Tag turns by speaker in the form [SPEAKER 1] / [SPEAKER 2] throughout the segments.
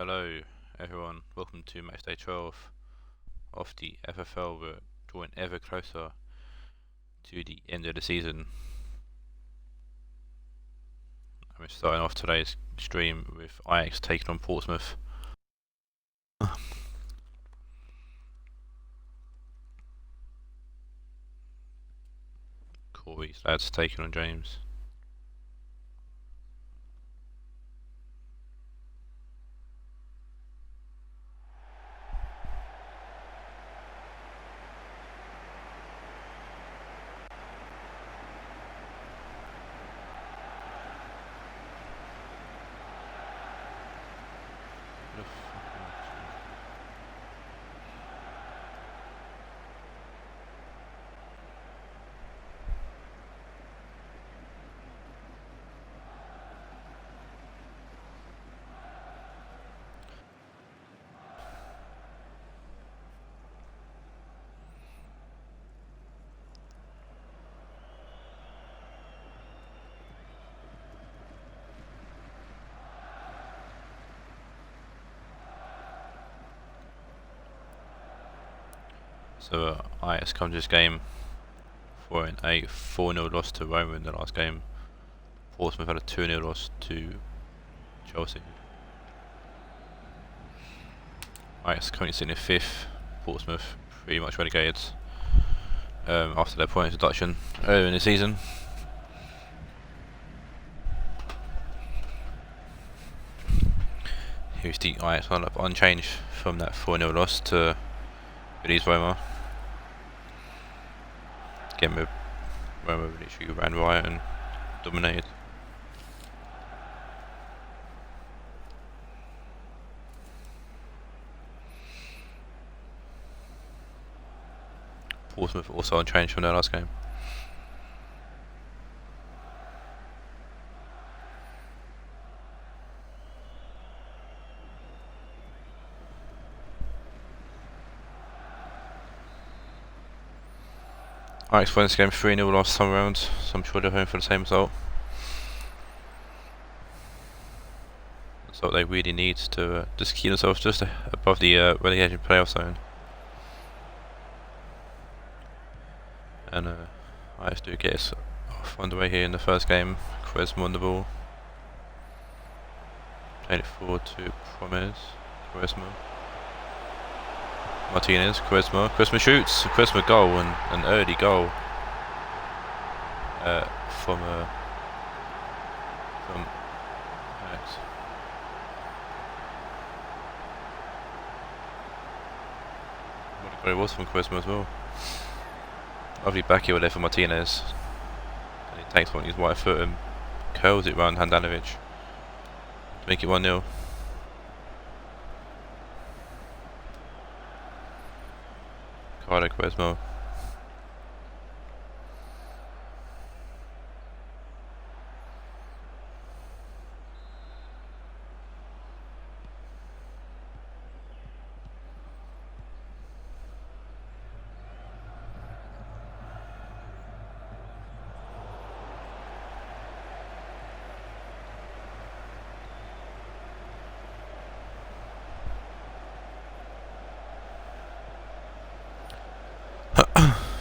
[SPEAKER 1] Hello everyone, welcome to Matchday 12 of the FFL. We're drawing ever closer to the end of the season. I'm starting off today's stream with Ajax taking on Portsmouth. Corey's lads taking on James. So Ajax come to this game for a 4-0 loss to Roma in the last game. Portsmouth had a 2-0 loss to Chelsea. Ajax currently sitting in 5th, Portsmouth pretty much relegated after their point deduction earlier in the season. Here's the Ajax lineup unchanged from that 4-0 loss to release Roma. Again, with Roma literally ran riot and dominated. Portsmouth also unchanged from their last game. Ajax won this game 3-0 last time round, so I'm sure they're hoping for the same result. That's what they really need to just keep themselves just above the relegation playoff zone. And Ajax do get us off underway here in the first game. Quaresma on the ball. Playing it forward to Promes. Quaresma. Martinez, Quaresma shoots, Quaresma goal, and an early goal from Ajax. What a goal it was from Quaresma as well. Lovely back heel there for Martinez, and he takes one on his right foot and curls it round Handanovic to make it 1-0. Quaresma.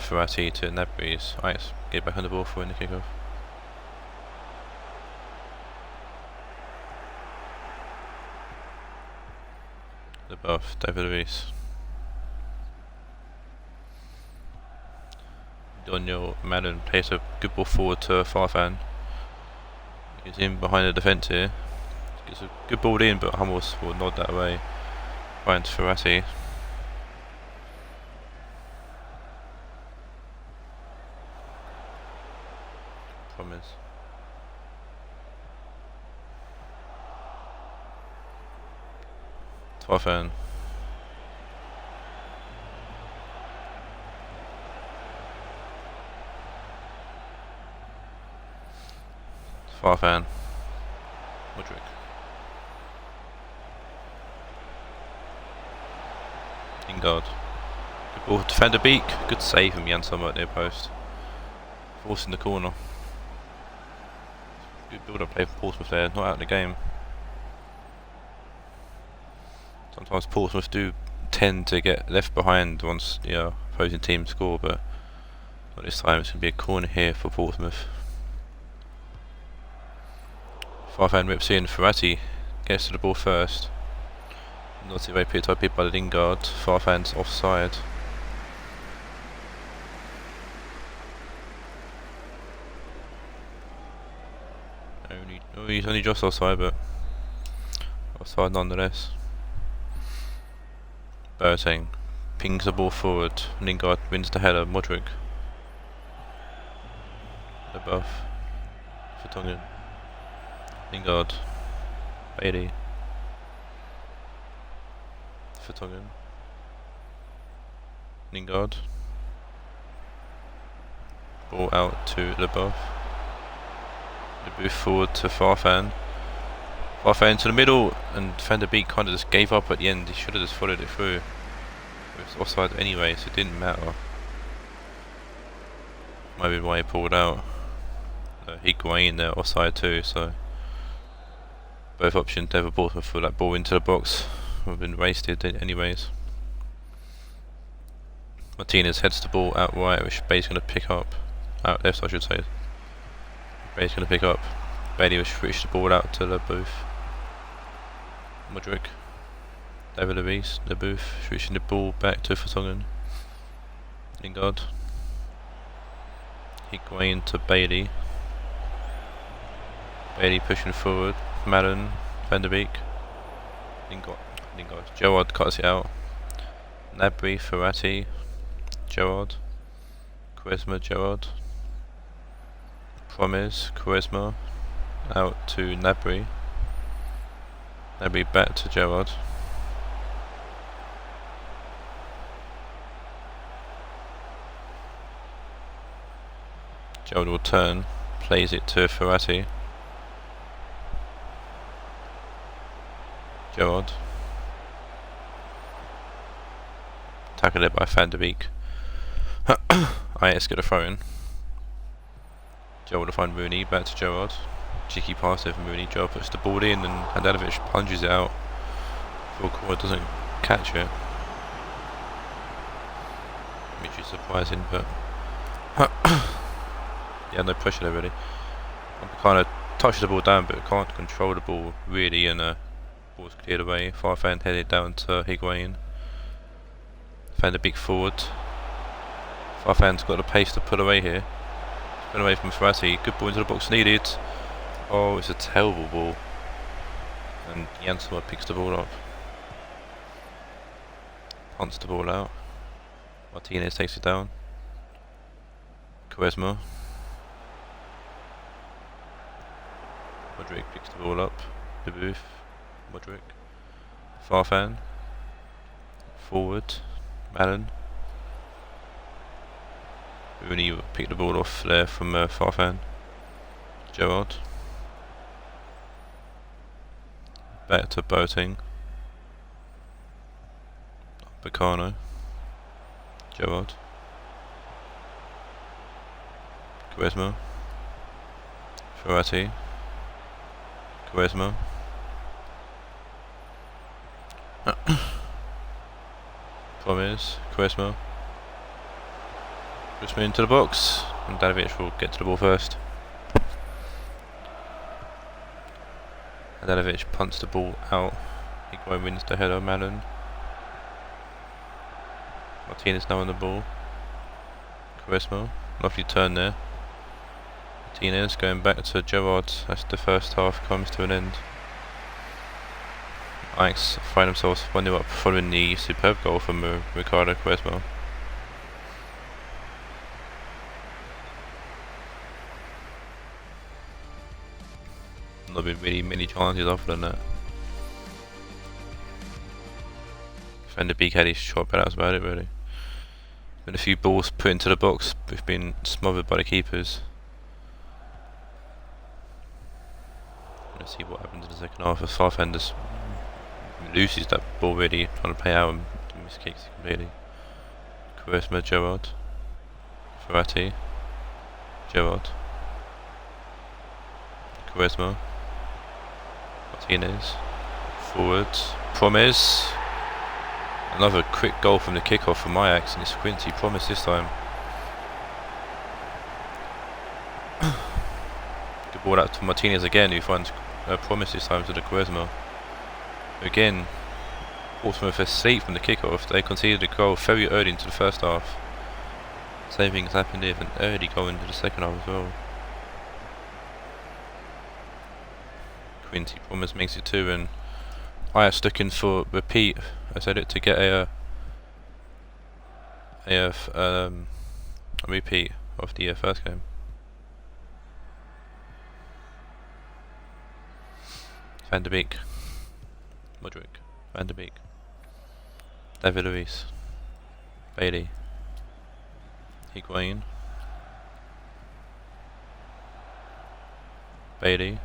[SPEAKER 1] Verratti to Nebries. Ajax get back on the ball for in the kickoff. The buff, David Luiz. Daniel Madden plays a good ball forward to Farfan. He's in behind the defence here. Gets a good ball in, but Hummels will nod that away. Finds Verratti. Promes. Farfan. Farfan. Modric. Lingard. Good ball, defender Beak. Good save from Jan Sommer at near post. Forcing the corner. Good build up play for Portsmouth there, not out of the game. Sometimes Portsmouth do tend to get left behind once the opposing team score, but this time it's going to be a corner here for Portsmouth. Farfan rips in, Ferrati gets to the ball first. Not very picked up by Lingard. Farfan's offside. He's only just offside, but offside nonetheless. Boateng pings the ball forward. Lingard wins the header. Modric. Above. Vertonghen. Lingard. Bailey. Vertonghen. Lingard. Ball out to Leboeuf. Leboeuf forward to Farfan. Farfan to the middle, and Van der Beek kind of just gave up at the end. He should have just followed it through. It was offside anyway, so it didn't matter. Maybe why he pulled out. Higuain there offside too, so both options never bought for that ball into the box would have been wasted anyways. Martinez heads the ball out right, which Bay's going to pick up. Out left, I should say. Bay's going to pick up. Bailey will switch the ball out to Leboeuf. Modric. David Luiz. Leboeuf switching the ball back to Vertonghen. Lingard. Higuain to Bailey. Bailey pushing forward. Milan. Van der Beek. Lingard. Gerrard cuts it out. Gnabry. Ferrati. Gerrard. Quaresma. Gerrard. Promes. Quaresma. Out to Gnabry. Gnabry back to Gerrard. Gerrard will turn. Plays it to Ferrati. Gerrard. Tackled it by Van der Beek. Ajax get a throw in. Gerrard will find Rooney, back to Gerrard. Cheeky pass there from Rooney. Gerrard puts the ball in and Handanovic punches it out. Phil Cora doesn't catch it, which is surprising, but yeah, no pressure there really. Kind of touched the ball down, but can't control the ball really, and ball's cleared away. Farfan headed down to Higuain. Found a big forward. Farfan's got the pace to pull away here. Spin away from Ferrati. Good ball into the box needed. Oh, it's a terrible ball. And Jansson picks the ball up. Punts the ball out. Martinez takes it down. Quaresma. Modric picks the ball up. Leboeuf. Modric. Farfan. Forward. Milan. Rooney will pick the ball off there from Farfan. Gerrard. Back to Boateng. Bacano. Gerrard. Quaresma. Ferrati. Quaresma. Promes. Quaresma. Quaresma into the box, and Handanovic will get to the ball first. Handanovic punts the ball out. Higuain wins the header. Milan. Martinez now on the ball. Quaresma. Lovely turn there. Martinez going back to Gerrard as the first half comes to an end. Ajax find themselves 1-0 up following the superb goal from Ricardo Quaresma. Not been really many chances other than that. Van der Beek had his shot, but that was about it really. Been a few balls put into the box, but we've been smothered by the keepers. Let's see what happens in the second half as Farfan just loses that ball really, trying to play out and miskicks it completely. Quaresma, Gerrard. Ferrati. Gerrard. Quaresma. Martinez. Forward. Promes. Another quick goal from the kickoff from Ajax, and it's Quincy Promise this time. Good ball out to Martinez again, who finds Promise this time to the Quaresma. Again, Portsmouth asleep from the kickoff. They conceded a goal very early into the first half. Same thing has happened here, an early goal into the second half as well. Quincy Promise makes it 2, and Ajax looking for repeat. I said it to get a repeat of the first game. Van der Beek, Modric, Van der Beek, David Luiz, Bailey, Higuain, Bailey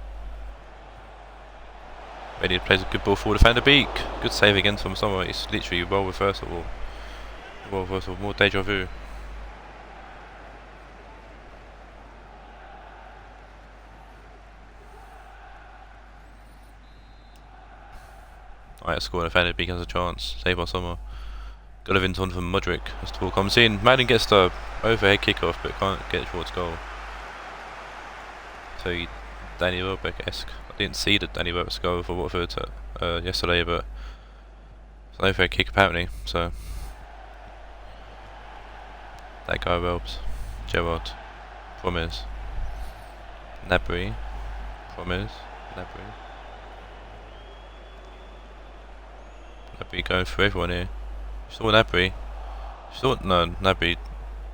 [SPEAKER 1] plays a good ball forward to Van der Beek. Good save again from somewhere. It's literally role reversal, more deja vu. Alright, scored. Van der Beek has a chance. Save by Sommer. Golovin on from Modric as the ball comes in. Madden gets the overhead kick-off but can't get it towards goal. So Danny Welbeck-esque. I didn't see the Danny Welbeck's goal for Watford yesterday, but it's an overhead kick apparently. So that guy Welbs, Gerrard, Promise, Nabry, Promise, Nabry going for everyone here. Nabry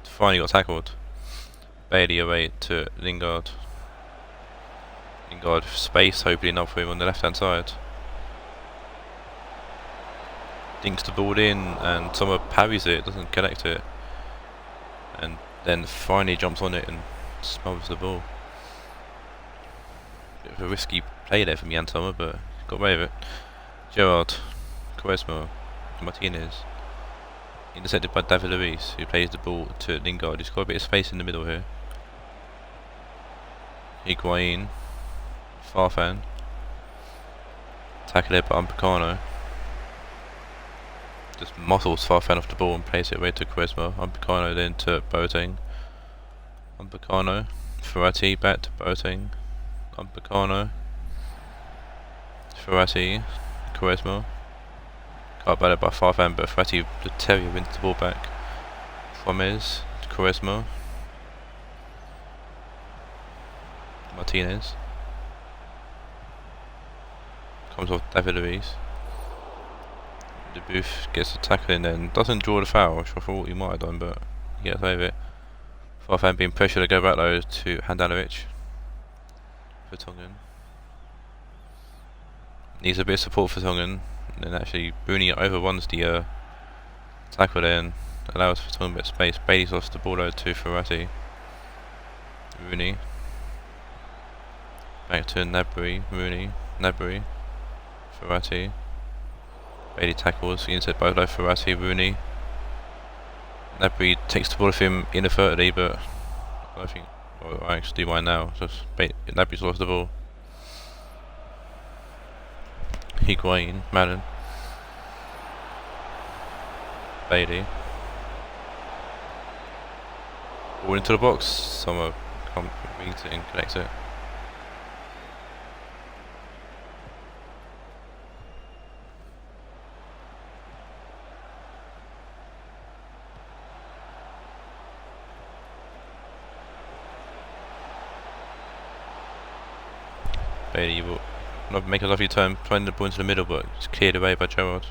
[SPEAKER 1] finally got tackled. Bailey away to Lingard. Lingard space hopefully enough for him on the left hand side. Dinks the ball in and Sommer parries it, doesn't connect it. And then finally jumps on it and smothers the ball. Bit of a risky play there from Jan Sommer, but got away with it. Gerrard, Quaresma, Martinez. Intercepted by David Luiz, who plays the ball to Lingard. He's got a bit of space in the middle here. Higuain, Farfan. Tackled there by Upamecano. Just muscles Farfan off the ball and plays it away to Quaresma. Upamecano then to Boateng. Upamecano, Ferrati back to Boateng. Upamecano, Ferrati, Quaresma. Cut by Farfan, but Ferrati the Terrier wins the ball back. Promes, Quaresma, Martinez. Comes off David Luiz. The Booth gets the tackle in then doesn't draw the foul, which I thought he might have done, but he gets over it. Farfan being pressured to go back though to Handanovic. Vertonghen. Needs a bit of support for Vertonghen. And then actually Rooney overruns the tackle there and allows Vertonghen a bit of space. Bailey's lost the ball over to Ferrati. Rooney. Back to Nabry. Rooney. Nabry. Ferrati. Bailey tackles, inside both like Ferrati, Rooney. Nabry takes the ball off him inadvertently, but I think I actually do mine now. Just Nabry's lost the ball. Higuain, Milan. Bailey. Ball into the box. Sommer reads it and connects it. Bailey will not make a lovely turn, trying the ball into the middle, but it's cleared away by Gerrard.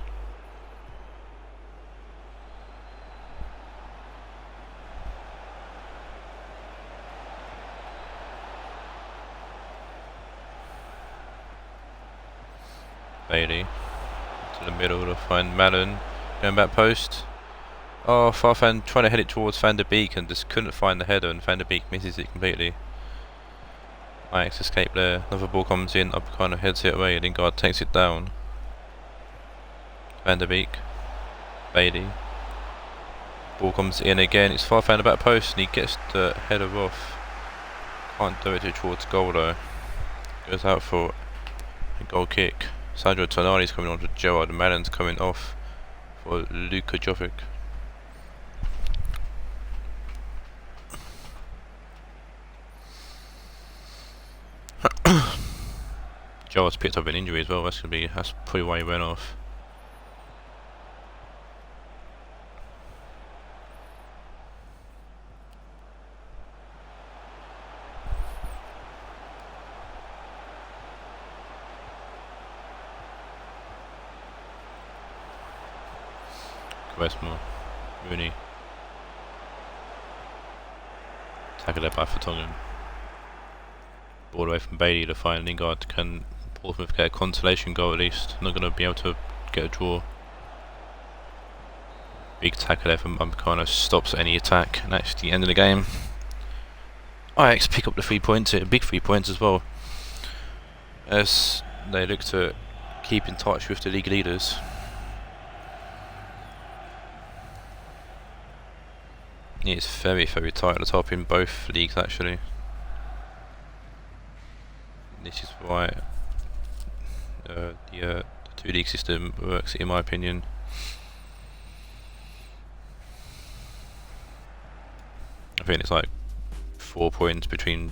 [SPEAKER 1] Bailey to the middle to find Malin, going back post. Oh, Farfan trying to head it towards Van der Beek and just couldn't find the header, and Van der Beek misses it completely. Ajax escape there. Another ball comes in. Upamecano heads it away. Lingard takes it down. Van der Beek. Bailey. Ball comes in again. It's Farfan at the back post and he gets the header off. Can't do it towards goal though. Goes out for a goal kick. Sandro Tonali's coming on to Gerrard and Malin's coming off for Luka Jovic. Joel's picked up an injury as well. That's probably why he went off. Westmore, Rooney. Tackled there by Vertonghen. Ball away from Bailey to find Lingard. Can Portsmouth get a consolation goal at least? Not going to be able to get a draw. Big tackle there from Upamecano, stops any attack, and that's the end of the game. Ajax pick up the 3 points, big 3 points as well, as they look to keep in touch with the league leaders. It's very, very tight at the top in both leagues actually. This is why the two-league system works, in my opinion. I think it's like 4 points between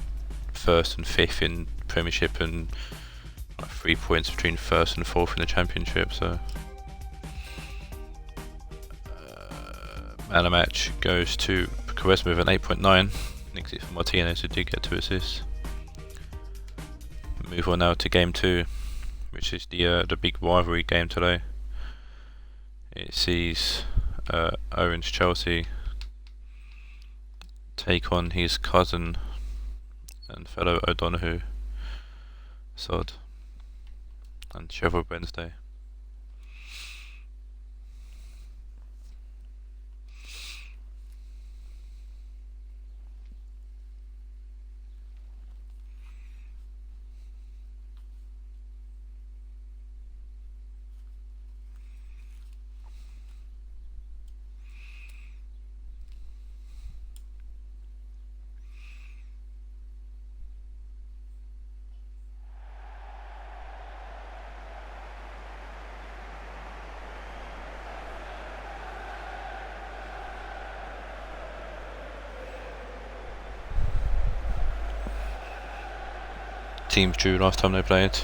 [SPEAKER 1] first and fifth in Premiership, and like 3 points between first and fourth in the Championship. So man of the match goes to Quaresma with an 8.9. Next it for Martinez, who did get 2 assists. Move on now to game 2, which is the big rivalry game today. It sees Orange Chelsea take on his cousin and fellow O'Donoghue sod and Sheffield Wednesday. Teams drew last time they played.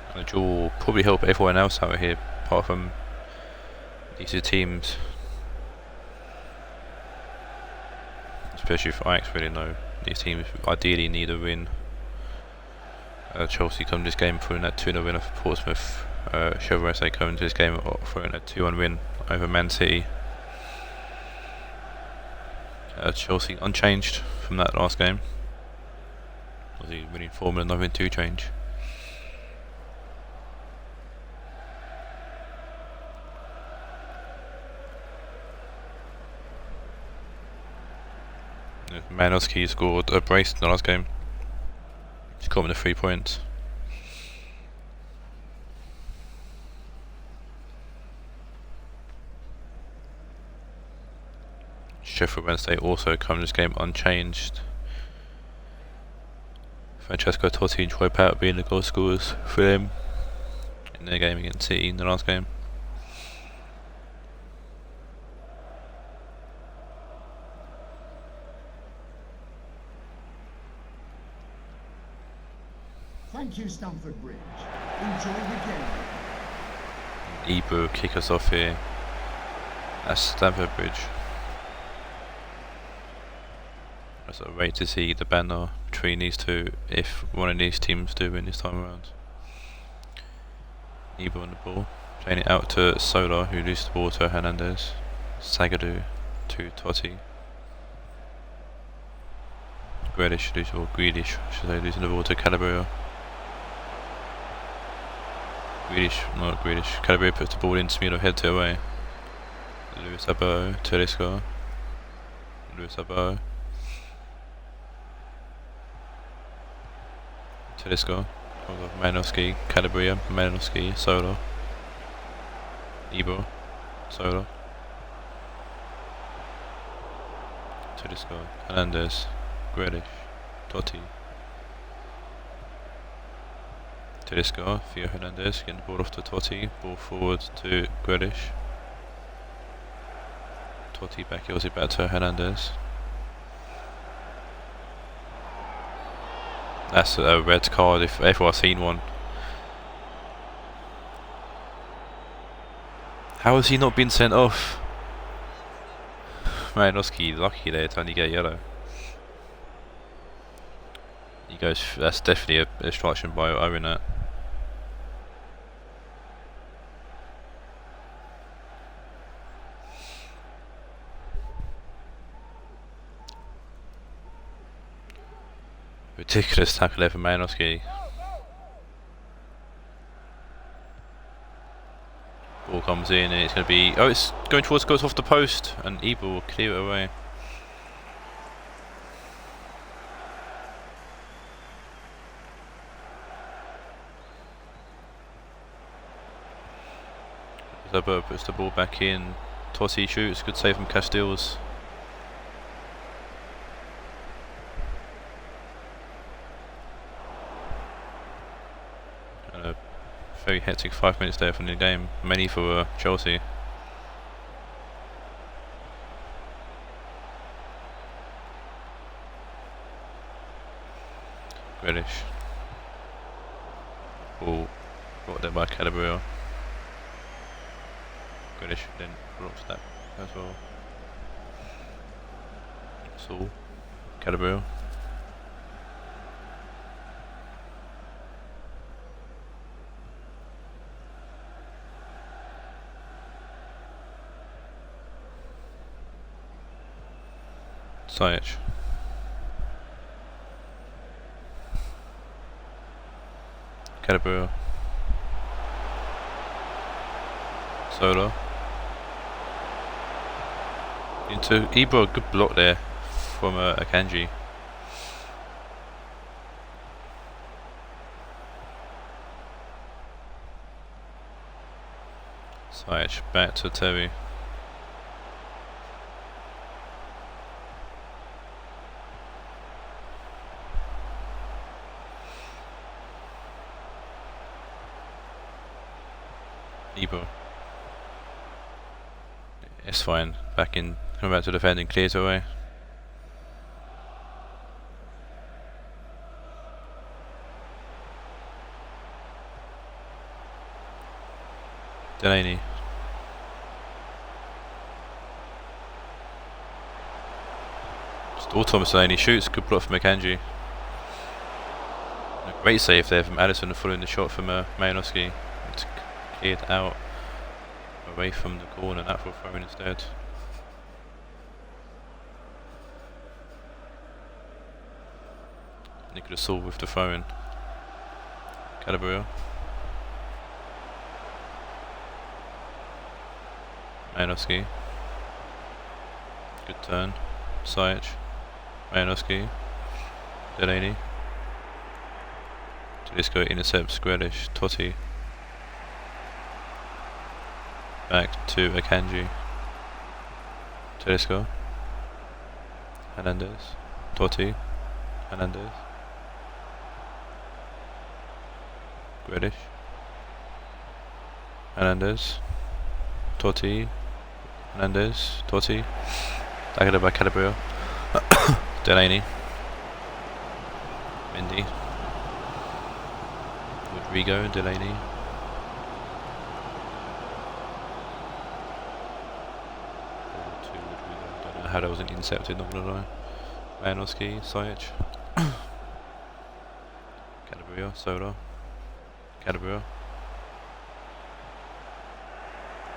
[SPEAKER 1] And the draw will probably help everyone else out here, apart from these two teams. Especially if Ajax really know these teams ideally need a win. Chelsea come to this game for that 2-0 win over Portsmouth. Sheffield Wednesday come to this game for a 2-1 win over Man City. Chelsea unchanged from that last game. Obviously winning formula, nothing to change. Manowski scored a brace in the last game. He's caught him the 3 points. Sheffield Wednesday also come to this game unchanged. Francesco Totti and Troy Powell being the goal scorers for them in their game against City in the last game.
[SPEAKER 2] Thank you, Stamford Bridge. Enjoy the game.
[SPEAKER 1] Ebro kick us off here at Stamford Bridge. I sort of wait to see the banner between these two if one of these teams do win this time around. Ebro on the ball, playing it out to Solar, who loses the ball to Hernandez. Sagadu to Totti. Grealish losing the ball to Calabria. Calabria puts the ball into Smilo, head to away. Luis Abo, Tedesco. Luis Abo. Tedesco. Malinowski, Calabria, Malinowski, Solo. Ebro, Solo. Tedesco, Hernandez, Grealish, Totti. Tedesco, Theo Hernandez, getting the ball off to Totti, ball forward to Grealish. Totti back heels it back to Hernandez. That's a red card if ever I've seen one. How has he not been sent off? Malinowski lucky there to only get yellow. He goes, that's definitely a distraction by Owen that. Ridiculous tackle there from Malinowski. Ball comes in and it's going to be, oh, it's going towards, goes off the post, and Ebel will clear it away. Zabo puts the ball back in. Totti shoots, good save from Castells. And a very hectic 5 minutes there from the game, many for Chelsea. Grealish. Ball brought there by Calabria. Grealish then blocks that as well. So, Calabria. Sajic. Calabria. Sola. Into Ibra, good block there from Akanji. Sajic back to Terry. Ibra. It's fine. Back in, coming back to defending, clears away. Delaney. Just all Thomas Delaney shoots, good block from Akanji. A great save there from Alisson following the shot from Malinowski. It's cleared out away from the corner, that for throw in instead. Nicholas Saul with the throw in. Calabria. Malinowski. Good turn. Sajic. Malinowski. Delaney. Tedesco intercepts Grealish. Totti. Back to Akanji. Tedesco. Hernandez. Totti. Hernandez. Grealish. Hernandez. Totti. Hernandez. Totti. Targeted by Calabria. Delaney. Mendy. Rodrigo. Delaney. How that wasn't intercepted, not gonna lie. Malinowski, Sajic. Calabria, Sola. Calabria.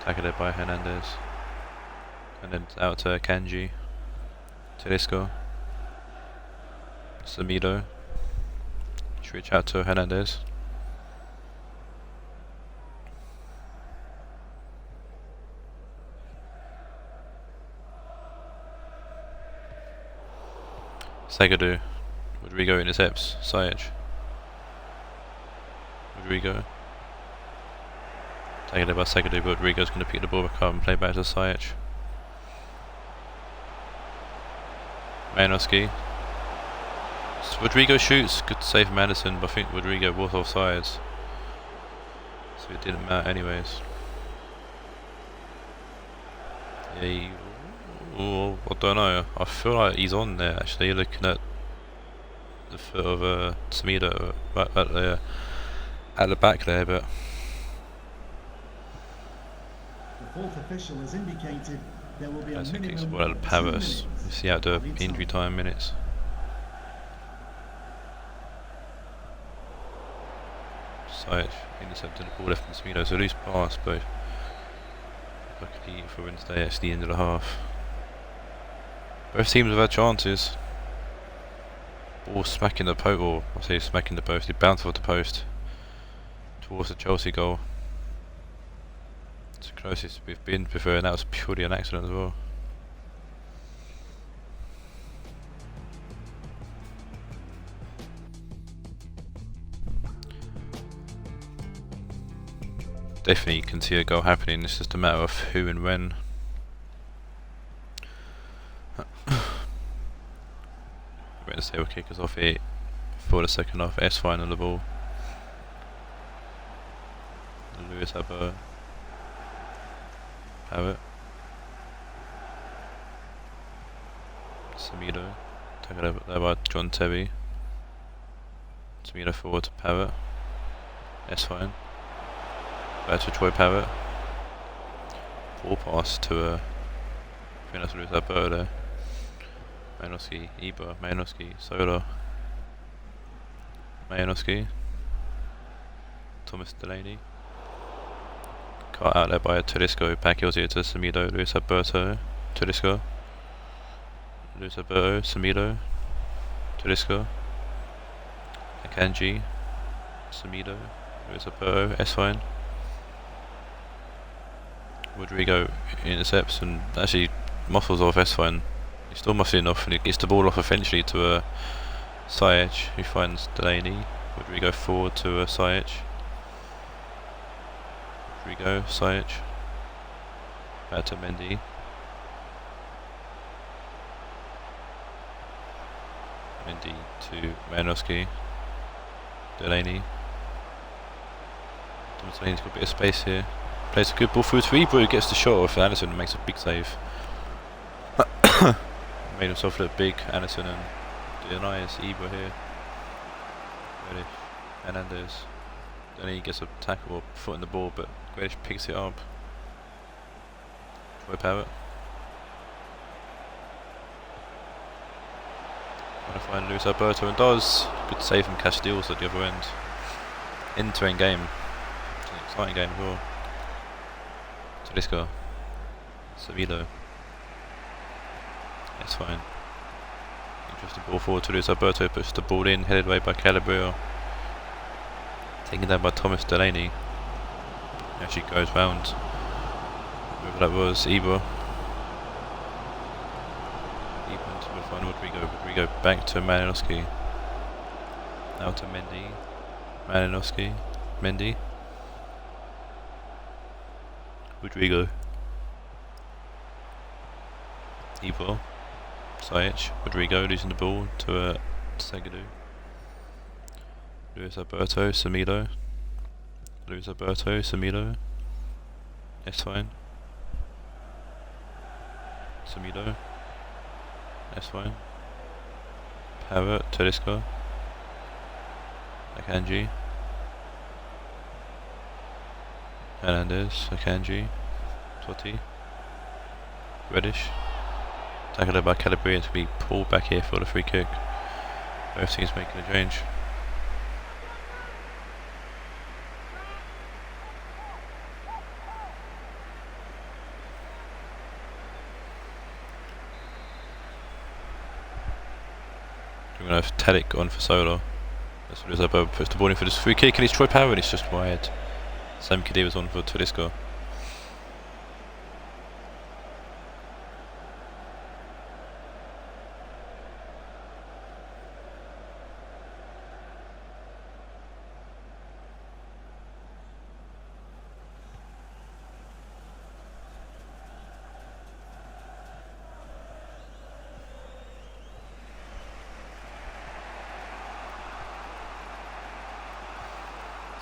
[SPEAKER 1] Tackled by Hernandez. And then out to Kanji. Tedesco. Samido. Switch out to Hernandez. Sagadu. Rodrigo intercepts. Sajic. Rodrigo. Taken by Sagadu, but Rodrigo's going to pick the ball back up and play back to Sajic. Malinowski. Rodrigo shoots. Good save from Anderson, but I think Rodrigo was offsides. So it didn't matter anyways. Yeah, I don't know. I feel like he's on there actually, looking at the foot of Semedo at the back there, but
[SPEAKER 2] The fourth official has indicated there will be a
[SPEAKER 1] I think it's
[SPEAKER 2] minimum
[SPEAKER 1] well
[SPEAKER 2] of 2
[SPEAKER 1] Paris.
[SPEAKER 2] minutes
[SPEAKER 1] You see out the
[SPEAKER 2] of
[SPEAKER 1] injury time minutes. Site intercepted the ball left from Semedo, so loose pass, but luckily for Wednesday, it's the end of the half. Both teams have had chances. Ball smacking the post, or I say smacking the post, it bounced off the post towards the Chelsea goal. It's the closest we've been before, and that was purely an accident as well. Definitely can see a goal happening, it's just a matter of who and when. Wednesday will kick us off here for the second half. S final the ball. Lewis have it. Semedo. Taken over there by John Terry. Semedo forward to Parrott. S fine. Back to Troy Parrott. Ball pass to I think that's Lewis Alberto there. Malinowski, Ibra, Malinowski, Sola, Malinowski, Thomas Delaney. Cut out there by Tedesco, back heels here to Semedo, Luis Alberto, Tedesco, Luis Alberto, Semedo, Tedesco, Akanji, Semedo, Luis Alberto, S-Fine. Rodrigo intercepts and actually muscles off S-Fine. He's still muscling off and he gets the ball off eventually to Sajic, who finds Delaney. Rodrigo forward to Sajic. Rodrigo, Sajic. Back to Mendy. Mendy to Malinowski. Delaney. Thomas Delaney's got a bit of space here. Plays a good ball through to Ibra, who gets the shot off Anderson and makes a big save. Made himself look big, Anderson, and denies Ibra here. Grealish, Hernandez. Then he gets a tackle or foot in the ball, but Grealish picks it up. Troy Parrott. Trying to find Luis Alberto and does. Good save from Casteels at the other end. End-to-end game. It's an exciting game as well. Tedesco. Semedo. That's fine. Interesting ball forward to Luis Alberto, puts the ball in, headed away by Calabria. Taken down by Thomas Delaney. Actually goes round. Whoever that was, Ibra. Ibra into the final Rodrigo. Rodrigo back to Malinowski. Now to Mendy. Malinowski. Mendy. Rodrigo. Ibra. Sajic, Rodrigo losing the ball to Segedou. Luis Alberto, Semedo. Luis Alberto, Semedo. That's fine. Semedo. That's fine. Parrott, Tedesco. Akanji. Hernandez, Akanji. Totti. Reddish. Tackled by Calabria to be pulled back here for the free kick. Both teams making a change. We're going to have Tadic on for Sola. That's what it is. Above puts the ball in for this free kick and it's Troy Parrott and it's just wide. Sam Khedira's on for Tedesco.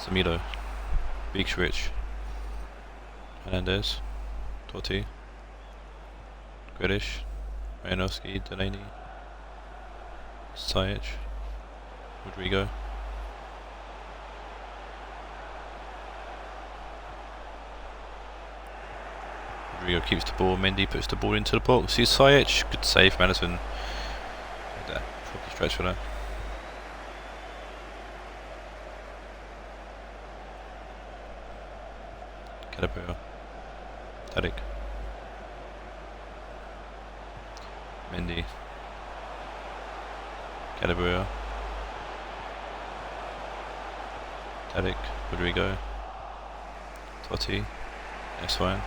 [SPEAKER 1] Semedo. Big switch. Hernandez. Totti. Grealish. Malinowski. Delaney. Sajic. Rodrigo. Rodrigo keeps the ball. Mendy puts the ball into the box. Here's Sajic. Good save, Madison. Probably stretch for that. Calabria. Tadic. Mendy. Calabria. Tadic. Rodrigo. Totti. That's fine.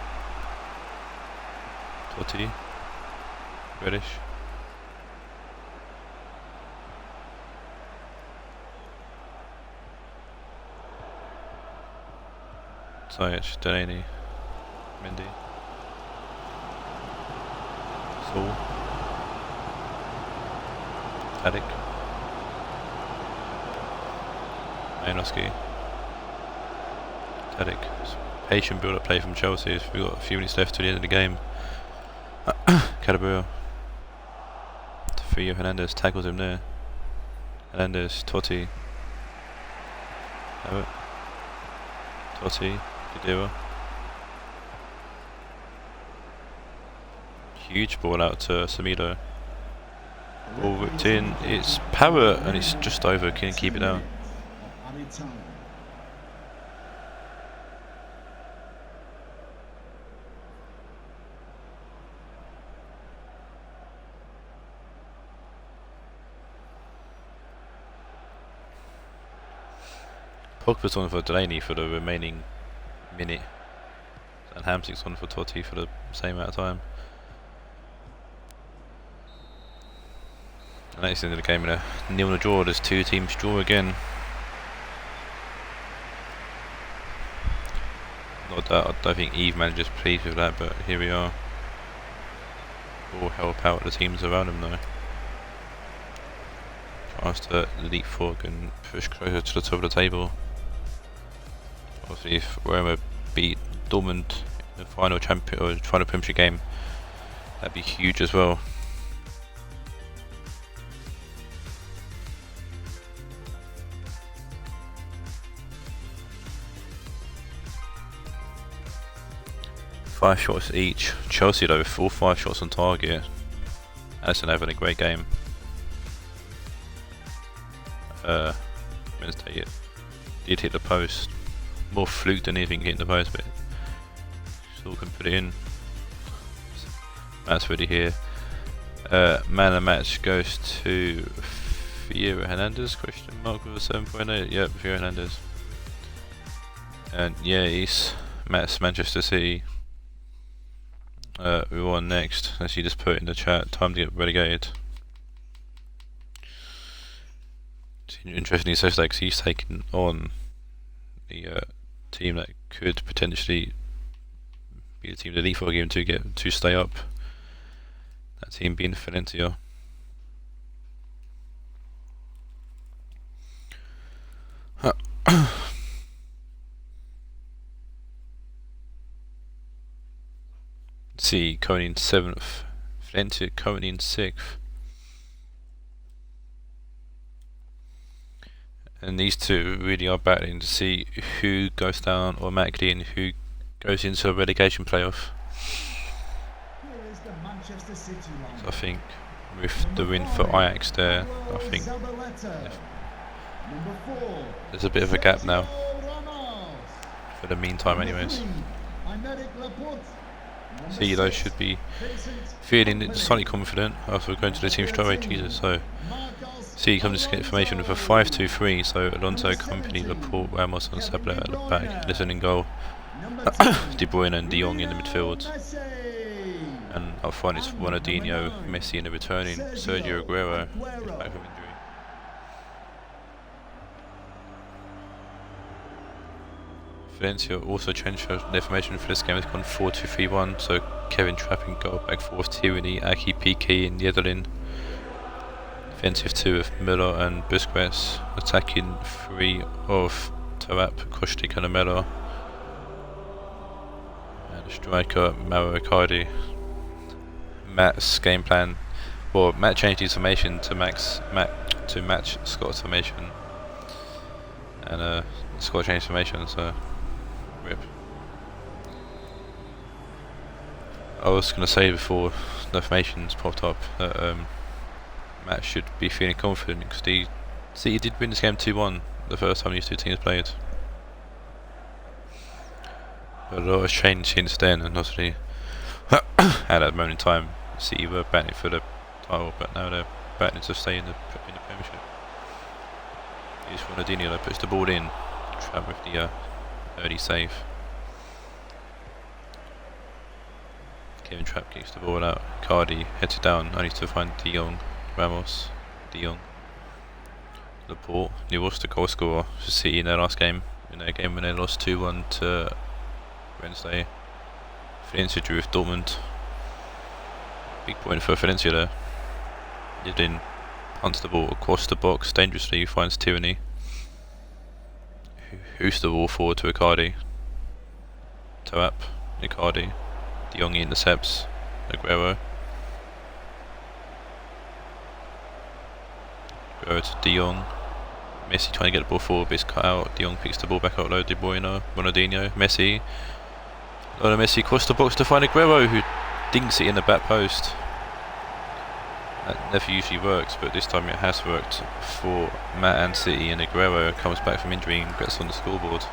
[SPEAKER 1] Totti. Grealish. Sajic, Delaney, Mendy, Saul, Tadic, Malinowski, Tadic. Patient build-up play from Chelsea. We've got a few minutes left to the end of the game. Calabria. Hernandez tackles him there. Hernandez, Totti. Have it. Totti. Khedira. Huge ball out to Semedo. Ball whipped in. It's power and it's just over. Can keep it down. Pogba's on for Delaney for the remaining minute, and Hamsik's on for Totti for the same amount of time. And that's the end of the game in a 0-0 draw. There's two teams draw again. Not that I don't think Eve manager's pleased with that, but here we are. All help out the teams around them though. Tries to leapfrog and push closer to the top of the table. Obviously, if Roma beat Dortmund in the final Premiership game, that'd be huge as well. Five shots each. Chelsea though, with all 5 shots on target. Alisson having a great game. Wednesday did hit the post. More fluke than anything hitting the post, but still can put it in. Matt's ready here. Man of the match goes to Fiera Hernandez, question mark with a 7.8. Yep, Fiera Hernandez. And yeah, he's Matt's Manchester City. We're on next, as you just put in the chat, time to get relegated. It's interesting he says that because he's taken on the team that could potentially be the team the lead for game to stay up. That team being Valencia. See, currently in 7th. Valencia currently in 6th. And these two really are battling to see who goes down automatically and who goes into a relegation playoff. So I think with the win for Ajax there, I think there's a bit of a gap now. For the meantime anyways. See, those should be feeling slightly confident after going to the team straight away. Jesus, so see, comes to get information with a 5-2-3. So Alonso, Company, Laporte, Ramos, and Sabla at the back. Listen in goal. De Bruyne and De Jong in the midfield. And up front is Ronaldinho, Messi, and the returning Sergio Aguero back from injury. Valencia also changed their formation for this game. It's gone 4-2-3-1. So Kevin Trapp in goal, back four with Tierney, Aki, Piqué, and Yedlin. Defensive 2 of Müller and Busquets. Attacking 3 of Tarap, Kostic, and Amela. Striker Mauro Icardi. Matt's game plan. Well, Matt changed his formation to match Scott's formation, and Scott changed formation. So, rip. I was gonna say before the formations popped up that Matt should be feeling confident because he did win this game 2-1 the first time these two teams played. But a lot has changed since then, and obviously at that moment in time, City were battling for the title, but now they're battling to stay in the Premiership. Here's Ronaldinho that puts the ball in, Trapp with the early save. Kevin Trapp kicks the ball out. Cardi heads it down, only to find De Jong. Ramos, De Jong. Laporte, he was the goal scorer for City in their last game. In their game when they lost 2-1 to Wednesday. Valencia drew with Dortmund. Big point for Valencia there. He then punts the ball across the box dangerously, finds Tierney. Who's the ball forward to Icardi. Taap, Icardi. De Jong intercepts. Aguero. Aguero to De Jong. Messi trying to get the ball forward, but it's cut out. De Jong picks the ball back up low. De Bruyne, Ronaldinho, Messi. Messi across the box to find Aguero, who dinks it in the back post. That never usually works, but this time it has worked for Matt and City, and Aguero comes back from injury and gets on the scoreboard.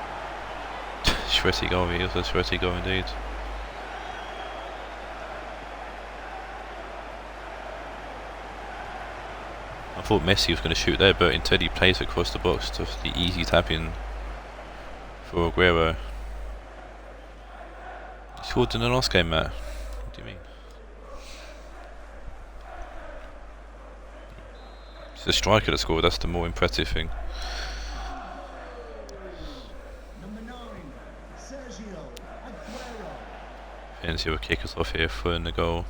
[SPEAKER 1] Sweaty goal, he is a sweaty goal indeed. I thought Messi was going to shoot there, but instead he plays across the box to the easy tap in for Aguero. He scored in the last game, Matt. What do you mean? It's the striker that scored, that's the more impressive thing.
[SPEAKER 2] Number 9, Sergio Aguero.
[SPEAKER 1] Valencia will kick us off here for the goal.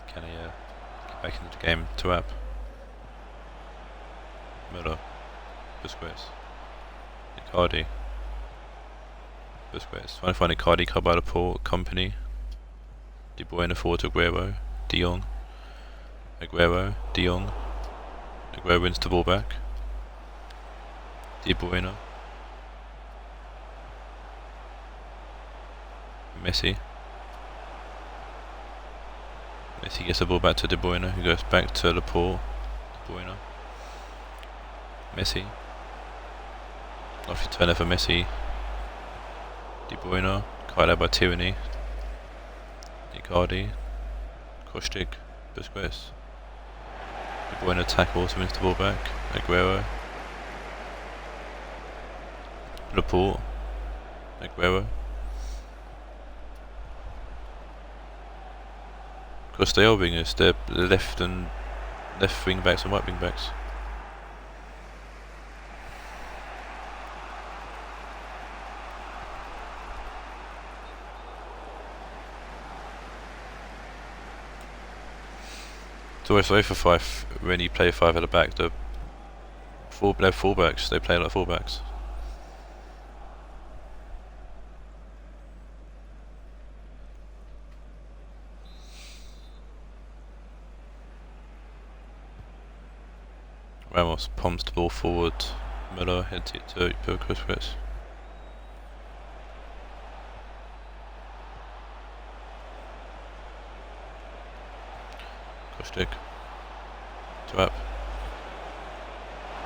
[SPEAKER 1] Can he get back into the game? Taap. Miller. Busquets. Icardi. Busquets. Trying to find Icardi cut by Laporte. Company. De Bruyne forward to Aguero. De Jong. Aguero. De Jong. Aguero wins the ball back. De Bruyne. Messi. Messi gets the ball back to De Bruyne, who goes back to Laporte. De Bruyne. Messi. Off your turner for Messi. De Bruyne. Caught out by Tierney. Icardi. Kostic. Busquets. De Bruyne tackles, wins the ball back. Aguero. Laporte. Aguero. Because they are wingers, they're left wing backs and right wing backs. It's always way for 5 when you play 5 at the back. They're fullbacks, they play like fullbacks. Ramos pumps the ball forward. Miller heads it to Busquets. Kostic. Taap.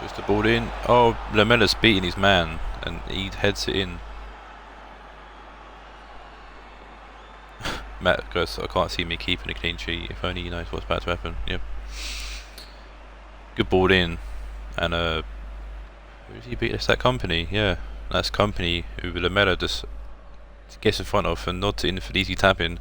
[SPEAKER 1] Puts the ball in. Oh, Lamella's beating his man and he heads it in. Matt goes, I can't see me keeping a clean sheet. If only he knows what's about to happen. Yep. Good ball in. And who did he beat? That's that Company. Yeah, that's Company who Lamella just gets in front of and nods in for the easy tap in.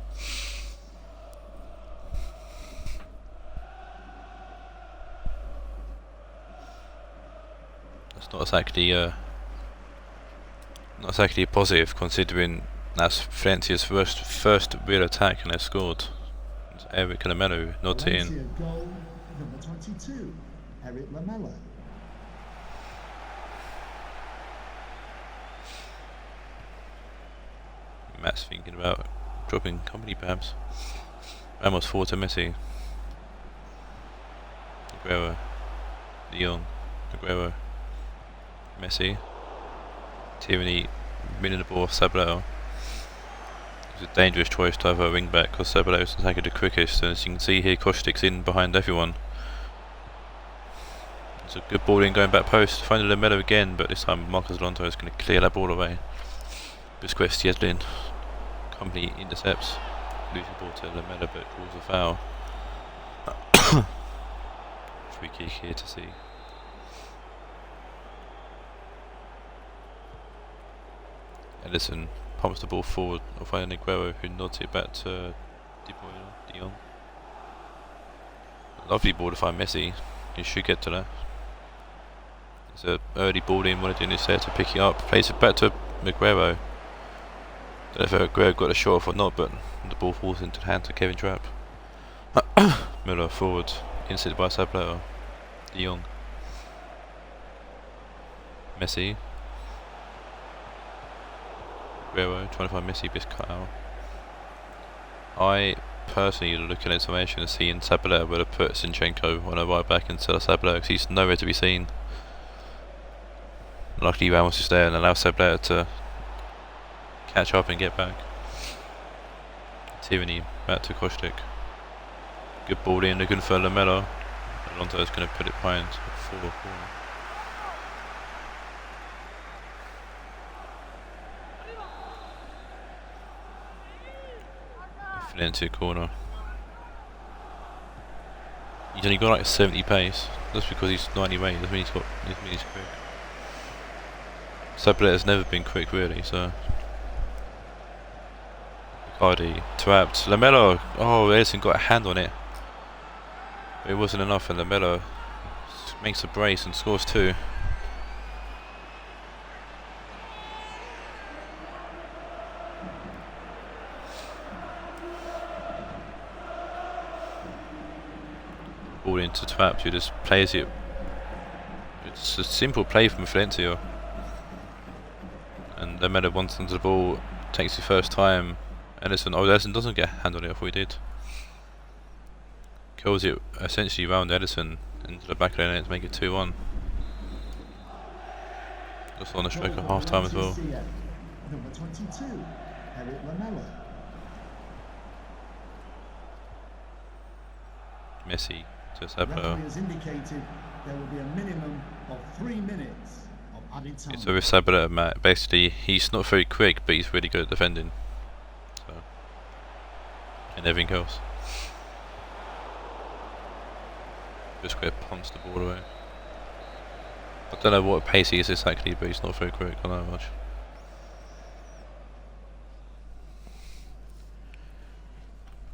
[SPEAKER 1] That's not exactly a positive, considering that's Valencia's first real attack and they scored. It's Eric Lamella nods it in.
[SPEAKER 2] Valencia goal number 22, Eric Lamella.
[SPEAKER 1] Matt's thinking about dropping company perhaps. Ramos forward to Messi. Aguero. De Jong. Aguero. Messi. Tierney winning the ball off Sabaleta. It's a dangerous choice to have a wing back because Sabaleta's attacking the quickest, and as you can see here, Kostic's in behind everyone. It's a good ball in going back post, finding Lamela again, but this time Marcos Alonso is going to clear that ball away. Busquets, Yedlin, company intercepts, loses the ball to Lamela but draws a foul. Free kick here to see. Ellison pumps the ball forward, or finding Aguero who nods it back to De Jong. Lovely ball to find Messi, he should get to that. It's an early ball in, wanted to do this there to pick it up, plays it back to Aguero. Don't know if Aguero got a shot off or not, but the ball falls into the hands of Kevin Trapp. Müller forward, inside by Sabaleta. De Jong. Messi. Aguero trying to find Messi, but cut out. I personally, looking at information and seeing Sabaleta would have put Zinchenko on a right back instead of Sabaleta because he's nowhere to be seen. Luckily Ramos is there and allows Sabaleta to catch up and get back. Tierney back to Kostic. Good ball in, looking for Lamela. Alonso is going to put it behind for the corner. Valencia corner. He's only got like 70 pace. That's because he's 90 weight. Doesn't mean he's quick. Sabaleta's never been quick really, so. Cardi, trapped. Lamela, oh, Edison got a hand on it. But it wasn't enough, and Lamela makes a brace and scores 2. Ball into Trapp, who just plays it. It's a simple play from Valencia. And Lamela wants onto the ball, takes the first time. Edison doesn't get a hand on it, I thought he did. Kills it essentially round Edison into the back lane to make it 2-1. Just on the stroke of half time as well.
[SPEAKER 2] Number 22, Eric Lamela.
[SPEAKER 1] Messi to
[SPEAKER 2] Referee
[SPEAKER 1] Sabaleta.
[SPEAKER 2] has indicated there will be a minimum of 3 minutes of added time.
[SPEAKER 1] So with Sabaleta, Matt, basically he's not very quick, but he's really good at defending. So, and everything else. Busquets pumps the ball away. I don't know what pace he is exactly, but he's not very quick, I don't know much.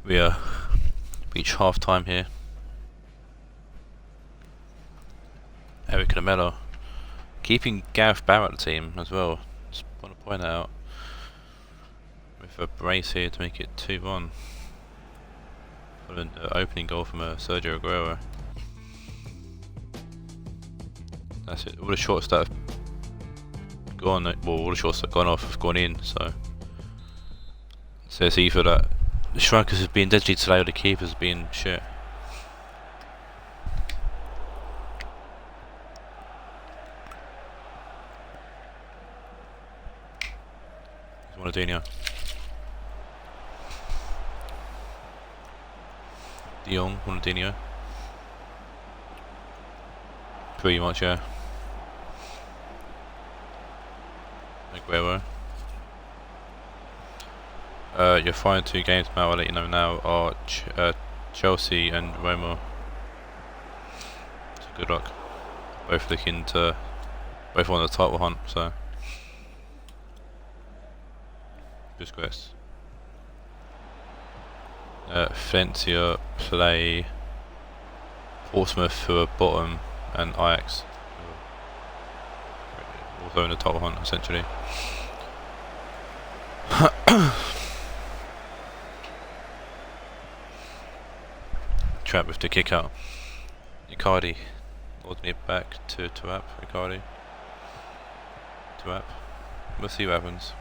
[SPEAKER 1] We reach half time here. Eric Lamela keeping Gareth Barrett the team as well. Just want to point that out. With a brace here to make it 2-1. Following the opening goal from Sergio Aguero. That's it. All the shots that have gone, well, all the shots that have gone off have gone in. So it's either that the strikers have been deadly today or the keepers have been shit. There's Ronaldinho. De Jong, Ronaldinho. Pretty much, yeah. Aguero. Your final 2 games, Matt, I'll let you know now, are Chelsea and Roma. So good luck. Both looking to, both on the title hunt, so. Busquets. Valencia play Portsmouth, who are bottom, and Ajax, also in the title hunt essentially. Trap with the kick out. Icardi loads me back to Trapp. Icardi. Trapp. We'll see what happens.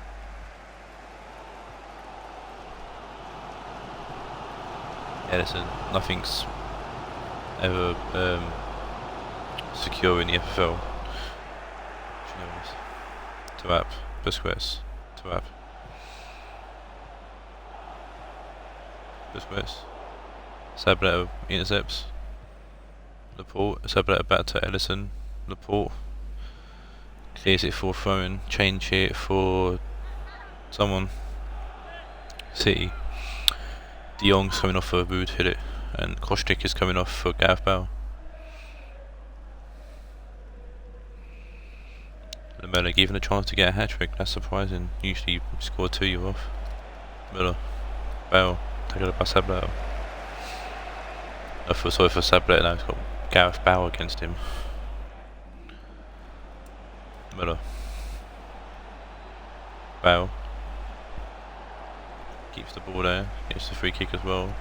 [SPEAKER 1] Edison, nothing's ever secure in the FFL. Tawap, Busquets, Tawap, Busquets, Sabretta intercepts, Laporte, Sabretta back to Ellison, Laporte clears it for throwing, change here for someone, City, De Jong's coming off for Wood, hit it, and Kostic is coming off for Gareth Bale. Lamella given a chance to get a hat-trick, that's surprising. Usually you score 2, you're off. Miller, Bale, tackled by Sabretta. I feel sorry for Sabretta now, he's got Gareth Bale against him. Miller, Bale, keeps the ball there, gets the free kick as well.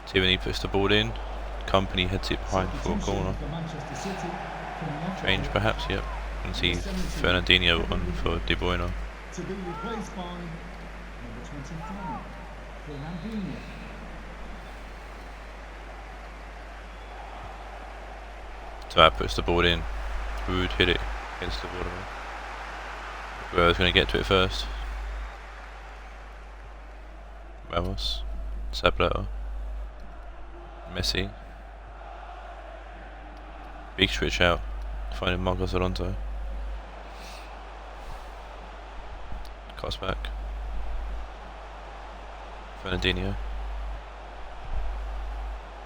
[SPEAKER 1] Tierney puts the ball in, Company heads it behind for a corner. Change perhaps, yep. And see Fernandinho on for De Bruyne.
[SPEAKER 2] To be replaced by number 23, Fernandinho.
[SPEAKER 1] So that puts the ball in. Wood hit it against the border. Guerrero's going to get to it first. Ramos, Sabretta, Messi. Big switch out, finding Marcos Alonso. Cuts back. Fernandinho.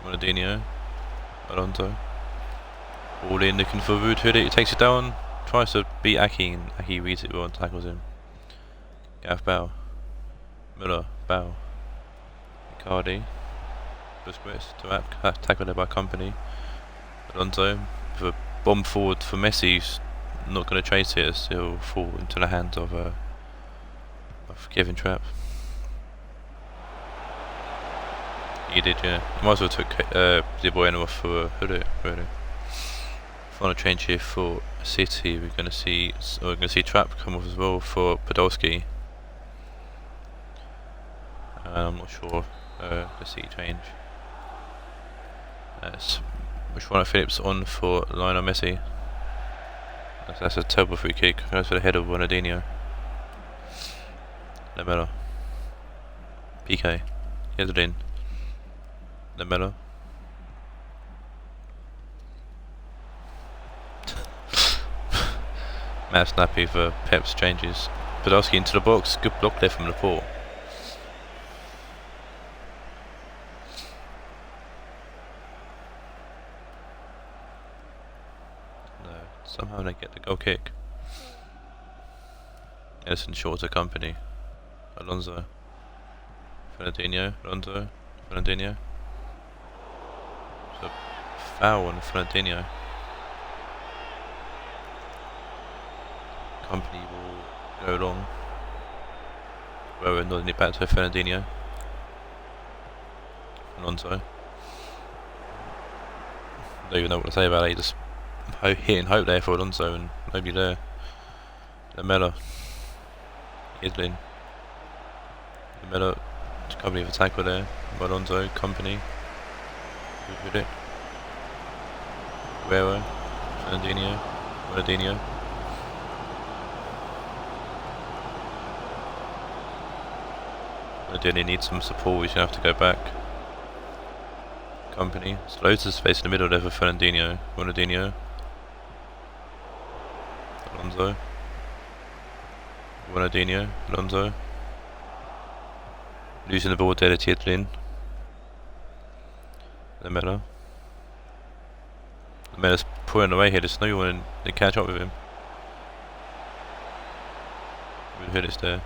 [SPEAKER 1] Fernandinho. Alonso. All in, looking for Wood, hit it, he takes it down, tries to beat Aki, and Aki reads it well and tackles him. Gareth Bale. Miller, Bale. Icardi. Busquets to tackled by Company. Alonso with a bomb forward for Messi, who's not going to chase it, as he'll fall into the hands of Kevin Trapp. He did, yeah. He might as well took De Bruyne off for Hoodoo, really. Final change here for City. We're going to see Trapp come off as well for Podolski. I'm not sure the City change. Which one of Phillips on for Lionel Messi? That's a terrible free kick. Goes for the head of Ronaldinho. Lamella. PK. Here's it in. Lamella. Matt snappy for Pep's changes. Podolski into the box. Good block there from Laporte. Somehow they get the goal kick. Edison short to Company. Alonso. Fernandinho. Alonso. Fernandinho. It's a foul on Fernandinho. Company will go long. We're nodding it back to Fernandinho. Alonso. Don't even know what to say about it. He just hitting hope there for Alonso and nobody there. Lamella. Idlin. Lamella. Company of a tackle there. Alonso. Company. Who did it? Guerrero. Fernandinho. Ronaldinho. Ronaldinho needs some support. He's going to have to go back. Company. There's loads of space in the middle there for Fernandinho. Ronaldinho. Alonso. Ronaldinho. Alonso. Losing the ball there to Tidlin. Lamella. Lamella's pulling away here. There's no one to catch up with him. We've hit it there.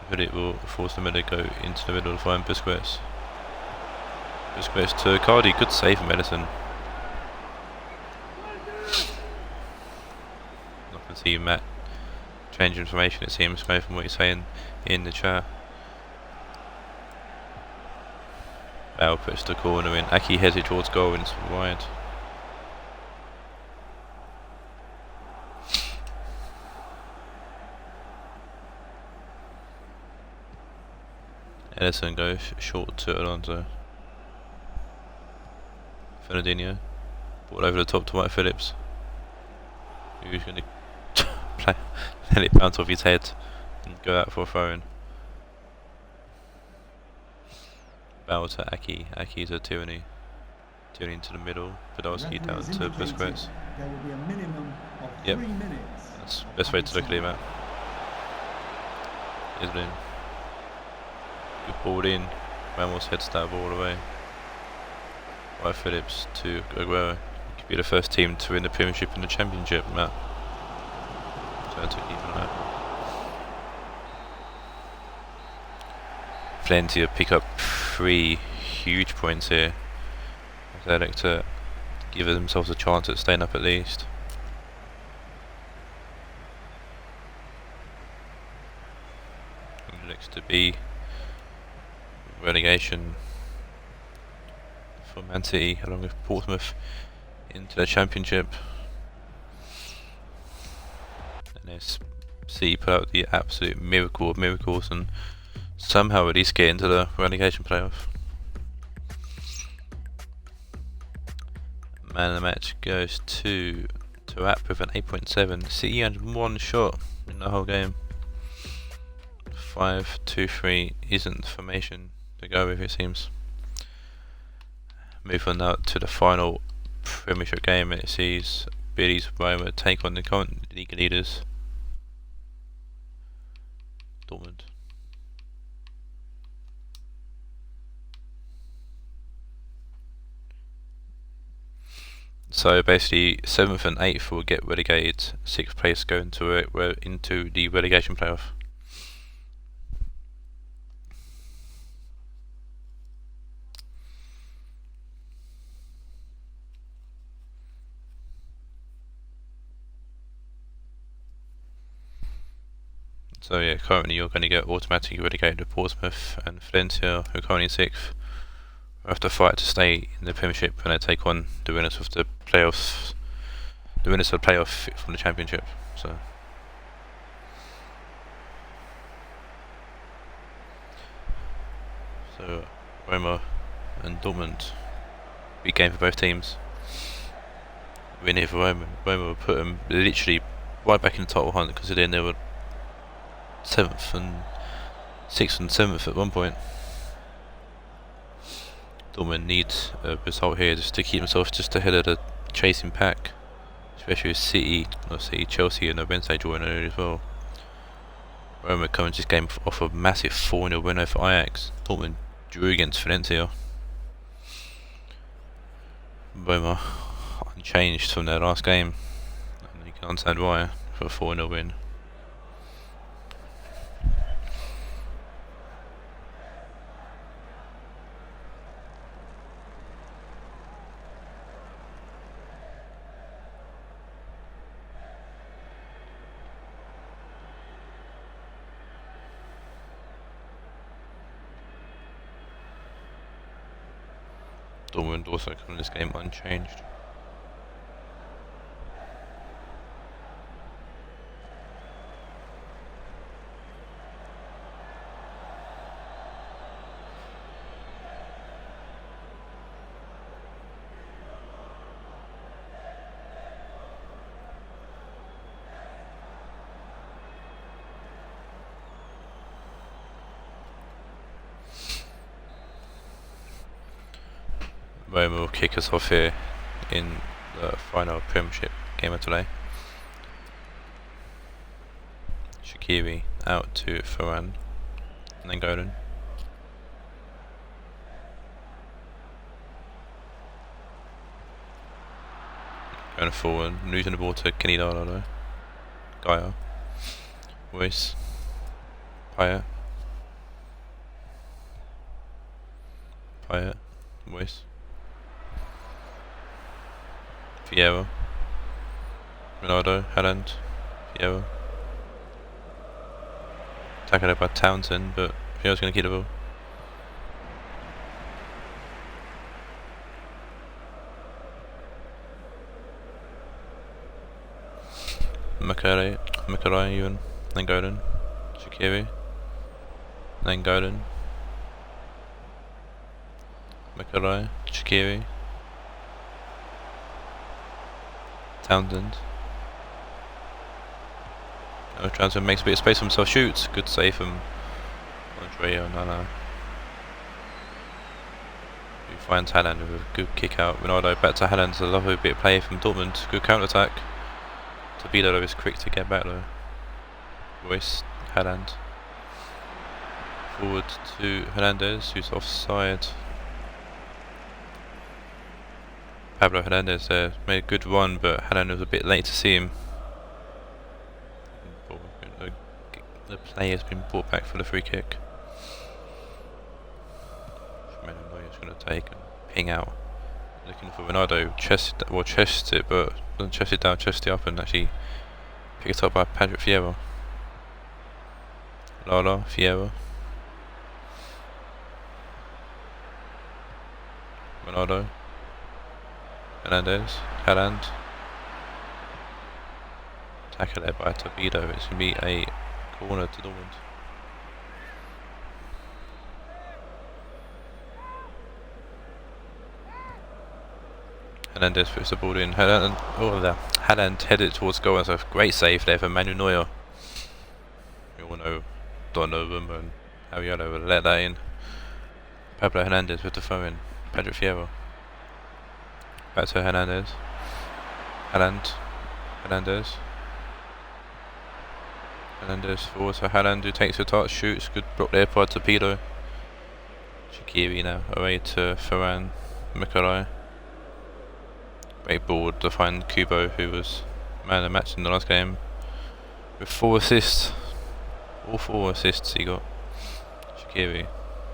[SPEAKER 1] But it will force Lamella to go into the middle to find Busquets. Busquets to Cardi. Good save from Edison. I can see Matt change information, it seems, going from what he's saying in the chat. Bale puts the corner in. Aki heads it towards goal and it's wide. Edison goes short to Alonso. Fernandinho. Ball over the top to White Phillips. Who's going to let it bounce off his head and go out for a throw in. Ball to Aki. Aki to Tierney. Tierney into the middle. Podolski down to Busquets.
[SPEAKER 2] There will be a minimum of
[SPEAKER 1] Yep.
[SPEAKER 2] 3 minutes.
[SPEAKER 1] That's the
[SPEAKER 2] of
[SPEAKER 1] best way to
[SPEAKER 2] added
[SPEAKER 1] look at him
[SPEAKER 2] time.
[SPEAKER 1] at. Islin. Good ball in. Ramos heads that ball away. White Phillips to Aguero. Could be the first team to win the Premiership and the Championship, Matt. So to keep an eye out. Valencia pick up 3 huge points here. They'd like to give themselves a chance at staying up at least. It looks to be relegation for Man City along with Portsmouth into the Championship. And there's City put out the absolute miracle of miracles and somehow at least get into the relegation playoff. Man of the match goes to App with an 8.7. City had 1 shot in the whole game. 5-2-3 isn't the formation to go with, it seems. Move on now to the final Premiership game, and it sees Billy's Roma take on the current league leaders, Dortmund. So basically, 7th and 8th will get relegated. 6th place go into the relegation playoff. So yeah, currently you're going to get automatically relegated to Portsmouth and Valencia, who are currently 6th. Have to fight to stay in the Premiership when they take on the winners of the playoffs, the winners of the playoff from the Championship. So Roma and Dortmund, big game for both teams. Win here for Roma. Roma will put them literally right back in the title hunt, considering they were 7th and 6th and 7th at one point. Dortmund needs a result here just to keep themselves just ahead of the chasing pack, especially with City, Chelsea and Wednesday drawing early as well. Roma coming this game off a massive 4-0 win over Ajax. Dortmund drew against Valencia. Roma unchanged from their last game, and you can understand why for a 4-0 win. Dortmund also coming this game unchanged. Roma will kick us off here in the final Premiership game of today. Shaqiri out to Ferran, and then Godin. Going forward, losing the ball to Kenny Gaia, Royce, Payet, Royce, Fierro, Ronaldo, Haaland, Fierro. Tackled by Townsend, but Fierro's going to keep the ball. Macaray even, then Godin, Shaqiri, then Godin, Mikolai, Shaqiri, Townsend. Oh, Townsend makes a bit of space for himself, shoots. Good save from Andre Onana. He finds Haaland with a good kick out. Ronaldo back to Haaland. A lovely bit of play from Dortmund. Good counter attack. Tabilo is quick to get back though. Royce, Haaland. Forward to Hernandez, who's offside. Pablo Hernandez there made a good run, but Haaland was a bit late to see him. The play has been brought back for the free kick. Is going to take and ping out. Looking for Ronaldo, chest it, but doesn't chest it down, chest it up, and actually picked up by Patrick Vieira. Lala, Vieira. Ronaldo. Hernandez. Haaland. Tackle there by Torpedo. It's going to be a corner to Dortmund. Hernandez puts the ball in. Haaland headed towards goal. That's a great save there for Manuel Neuer. We all know Donnarumma and Ariolo will let that in. Pablo Hernandez with the throw in. Pedro Fierro. Back to Hernandez. Hernandez. Hernandez forward to Haaland, who takes a touch, shoots. Good block there by Torpedo. Shaqiri now away to Ferran. Mikolai. Great ball to find Kubo, who was man of the match in the last game, with 4 assists. All 4 assists he got. Shaqiri,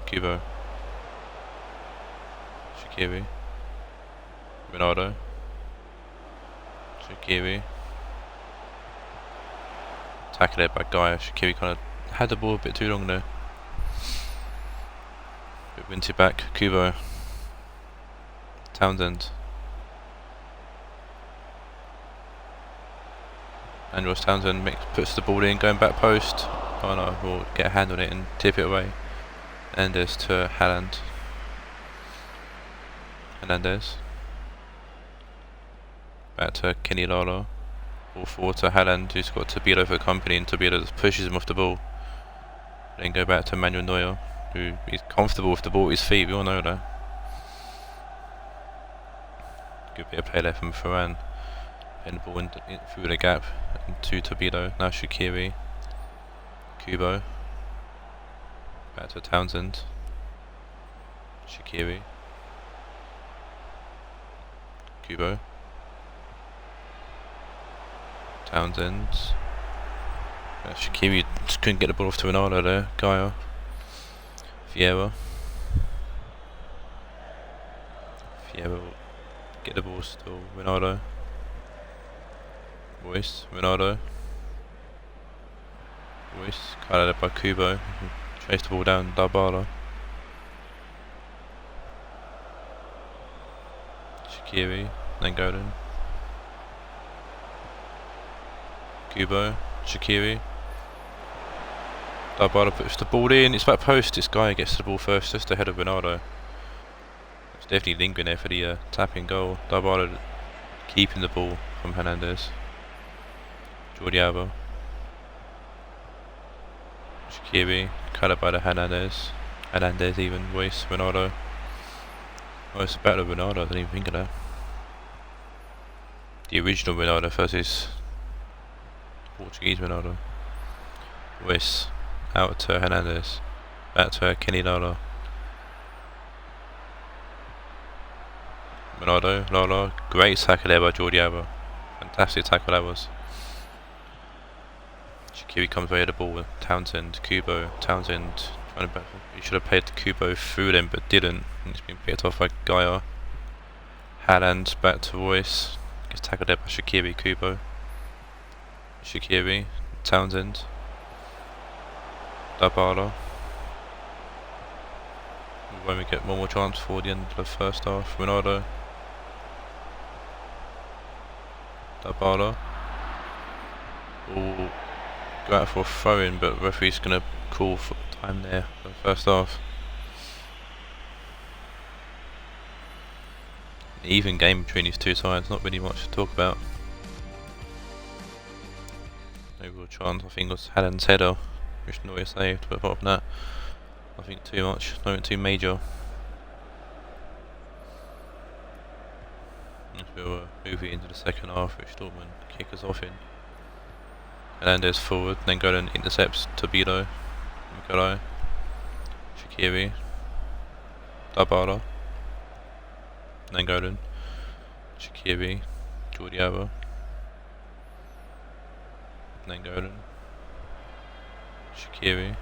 [SPEAKER 1] Kubo, Shaqiri, Ronaldo, Shaqiri. Tackle there by Gaia. Shaqiri kind of had the ball a bit too long there. Bit wins it back. Kubo, Townsend. Andros Townsend puts the ball in, going back post. Oh no, we'll get a hand on it and tip it away. Hernandez to Haaland. Hernandez. Back to Kenny Lala. Ball forward to Haaland, who's got Tabilo for company, and Tabilo just pushes him off the ball. Then go back to Manuel Neuer, who is comfortable with the ball at his feet, we all know that. Good bit of play there from Ferran. And the ball in through the gap to Torpedo. Now Shaqiri. Kubo. Back to Townsend. Shaqiri. Kubo. Townsend. Shaqiri just couldn't get the ball off to Ronaldo there. Gaia. Vieira. Vieira will get the ball still. Ronaldo. Royce, Ronaldo. Royce, cut out by Kubo. Chased the ball down, Dybala. Shaqiri, then Golden. Kubo, Shaqiri. Dybala puts the ball in, it's back post. This guy gets the ball first, just ahead of Ronaldo. It's definitely lingering there for the tapping goal. Dybala keeping the ball from Hernandez. Jordi Alba. Shaqiri, cut out by the Hernandez even, Royce, Ronaldo. Oh, it's a battle of Ronaldo, I didn't even think of that. The original Ronaldo versus Portuguese Ronaldo. Royce, out to Hernandez, back to Kenny Lala. Ronaldo, Lala, great tackle there by Jordi Alba. Fantastic tackle that was. Shaqiri comes away with the ball with Townsend, Kubo, Townsend trying to back. He should have played the Kubo through them but didn't. And it's been picked off by Gaia. Haaland back to Royce. Gets tackled there by Shaqiri, Kubo. Shaqiri, Townsend. Dybala. When we get one more chance for the end of the first half. Ronaldo. Dybala. All go out for a throw-in, but referee's going to call for time there for the first half. even game between these two sides, not really much to talk about. Overall chance, I think, was Halland's header, which Neuer saved, but apart from that, nothing too much, nothing too major. We'll move into the second half, which Dortmund kick us off in. Hernandez forward, then Golan intercepts Tobido, Mikolai, Shaqiri, Dabala, then Golan, Shaqiri, Jordi Alba, then Golan, Shaqiri.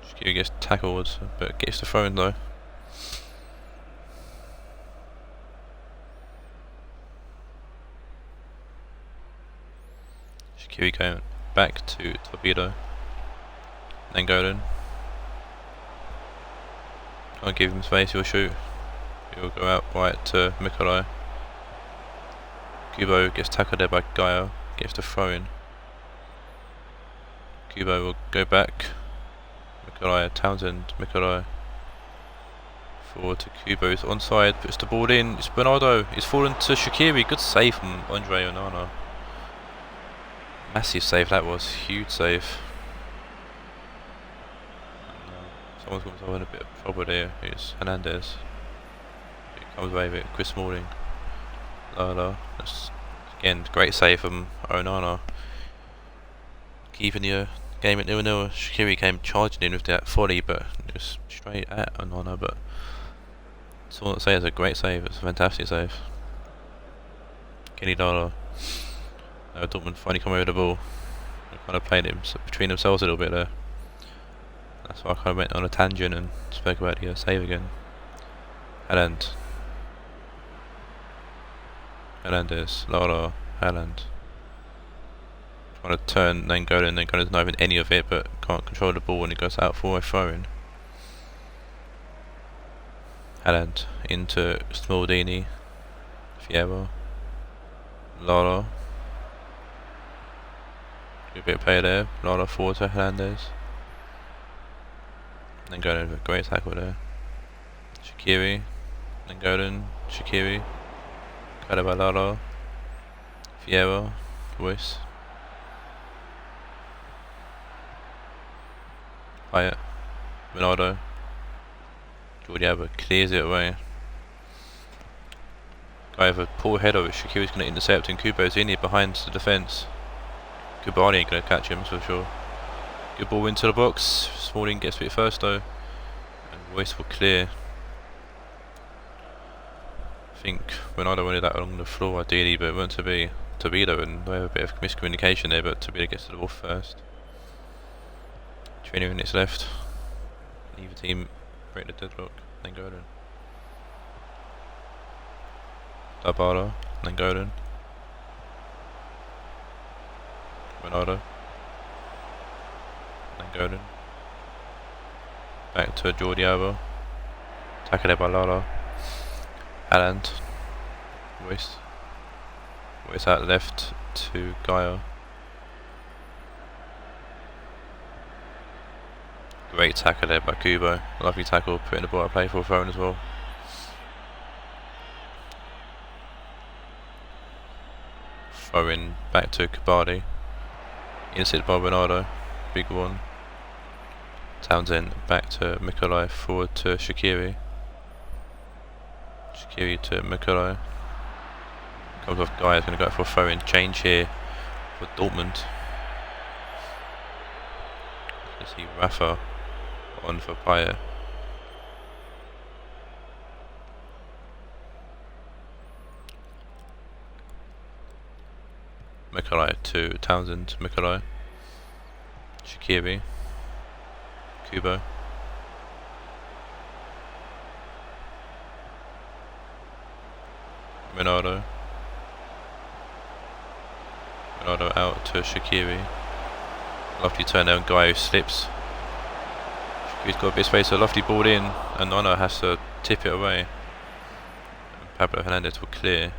[SPEAKER 1] Shaqiri gets tackled, but gets the throw though. Shaqiri going back to Torpedo, then Golan. I'll give him space, he'll shoot. He'll go out right to Mikolai. Kubo gets tackled there by Gaio, gets the throw in. Kubo will go back. Mikolai, Townsend, Mikolai. Forward to Kubo, he's onside, puts the ball in. It's Bernardo, he's fallen to Shaqiri. Good save from Andre Onana. Massive save that was, huge save. Someone's got himself in a bit of trouble there. It's Hernandez. It comes away with it. Chris Smalling. Lala. That's, again, great save from Onana. Keeping the game at 0-0. Shaqiri came charging in with that volley, but it was straight at Onana. But that's all I'd say. It's a great save. It's a fantastic save. Kenny Lala. Dortmund finally come over the ball. They kind of played it between themselves a little bit there. That's why I kind of went on a tangent and spoke about the save again. Haaland. Hernandez, Lala, Haaland. Trying to turn, then Golan not having any of it, but can't control the ball when it goes out for a throw-in. Haaland into Smaldini, Fierro, Lala. Good bit of play there. Lala forward to Hernandez. Then Golan with a great tackle there. Shaqiri. Then Golan. Shaqiri. Caraballo. Fierro. Ruiz. Payet. Bernardo. Jordi Alba clears it away. Guy with a poor header which Shaqiri's going to intercept, and Kubo's in here behind the defence. Kubani ain't going to catch him, for sure. Good ball into the box. Smalling gets it first though, and Royce will clear. I think Ronaldo wanted that along the floor ideally, but it went to be Tobido, and they have a bit of miscommunication there, but Tobido gets to the ball first. 20 minutes left. Either team break the deadlock, then Golan. Dabala, then Golan. Ronaldo. Then Golan. Back to Jordi Alba. Tackled by Lala. Haaland. Royce. Royce out left to Gaia. Great tackle there by Kubo. Lovely tackle, putting the ball at play for a throw as well. Throw in back to Kabadi. Intercepted by Bernardo. Big one. Townsend back to Mikolai, forward to Shaqiri. Shaqiri to Mikolai. Comes off Guy, is going to go for a throw in. Change here for Dortmund. You see Rafa on for Payet. Mikolai to Townsend, Mikolai. Shaqiri. Kubo. Ronaldo. Ronaldo out to Shaqiri. Lovely turn there, and Guy slips. Shaqiri's got a bit of space, a lovely ball in, and Nono has to tip it away. And Pablo Hernandez will clear.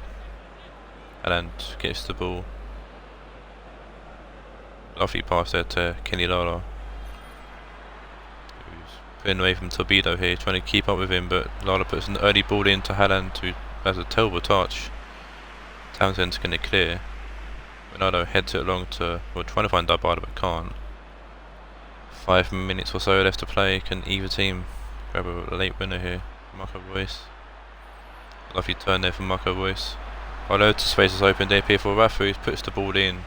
[SPEAKER 1] Haaland gets the ball. Lovely pass there to Kenny Lala, who's putting away from Torpedo here, trying to keep up with him, but Lala puts an early ball in to Haaland, who has a terrible touch. Townsend's going to clear. Ronaldo heads it along to, well, trying to find Dybala but can't. 5 minutes or so left to play. Can either team grab a late winner here? Marco Reus. Lovely turn there from Marco Reus. Loads of spaces open there here for Rafa, who puts the ball in.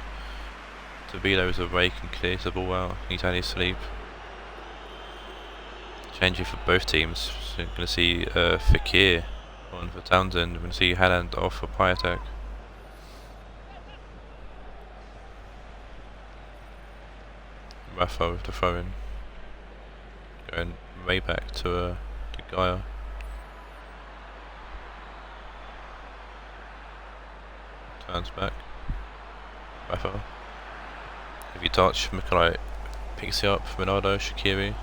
[SPEAKER 1] Torpedo's away and clears the ball out. He's had his sleep. Changing for both teams. So you're going to see Fekir on for Townsend. We're going to see Haaland off for Piatek. Rafa with the throw in. Going way back to Gaia. Turns back. Rafa. Heavy touch. Mikolai picks it up. Ronaldo, Shaqiri.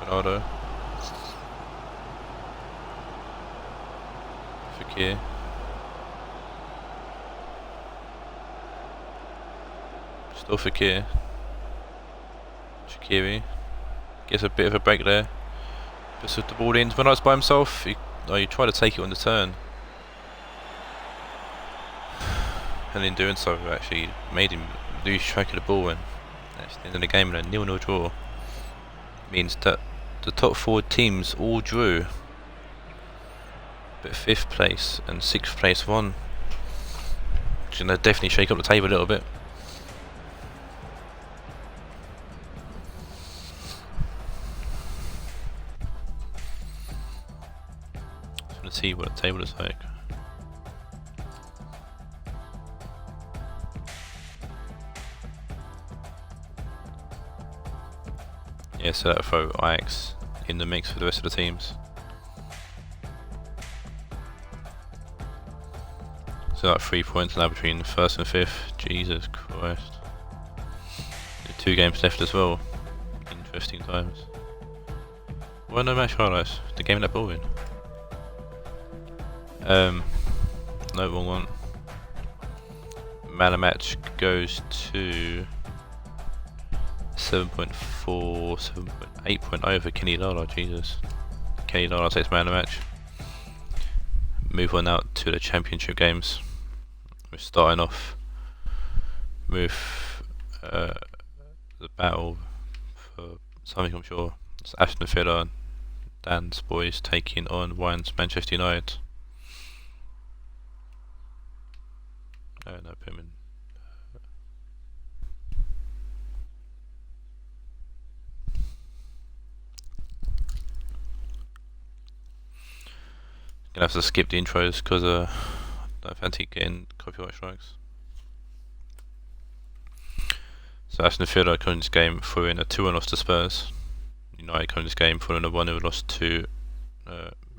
[SPEAKER 1] Ronaldo. Fekir. Still Fekir. Shaqiri. Gets a bit of a break there. Puts the ball in. Van Dijk's by himself. He tried to take it on the turn. And in doing so, actually made him lose track of the ball. And that's the end of the game. And a 0-0 draw means that the top 4 teams all drew, but 5th place and 6th place won. Which is going to definitely shake up the table a little bit. Just want to see what the table is like. Yeah, so that'll throw Ajax in the mix for the rest of the teams. So that 3 points now between 1st and 5th. Jesus Christ. 2 games left as well. Interesting times. Well, no match highlights. The game that ball in. No, wrong one. Man of match goes to 7.4, 7.8 point over Kenny Lala, Jesus. Kenny Lala takes man of the match. Move on out to the championship games. We're starting off with the battle for something I'm sure. It's Aston Villa, Dan's boys taking on Ryan's Manchester United. No, put him in. Gonna have to skip the intros because I don't fancy getting copyright strikes. So Aston Villa coming this game following a 2-1 loss to Spurs. United coming this game following a 1-0 loss to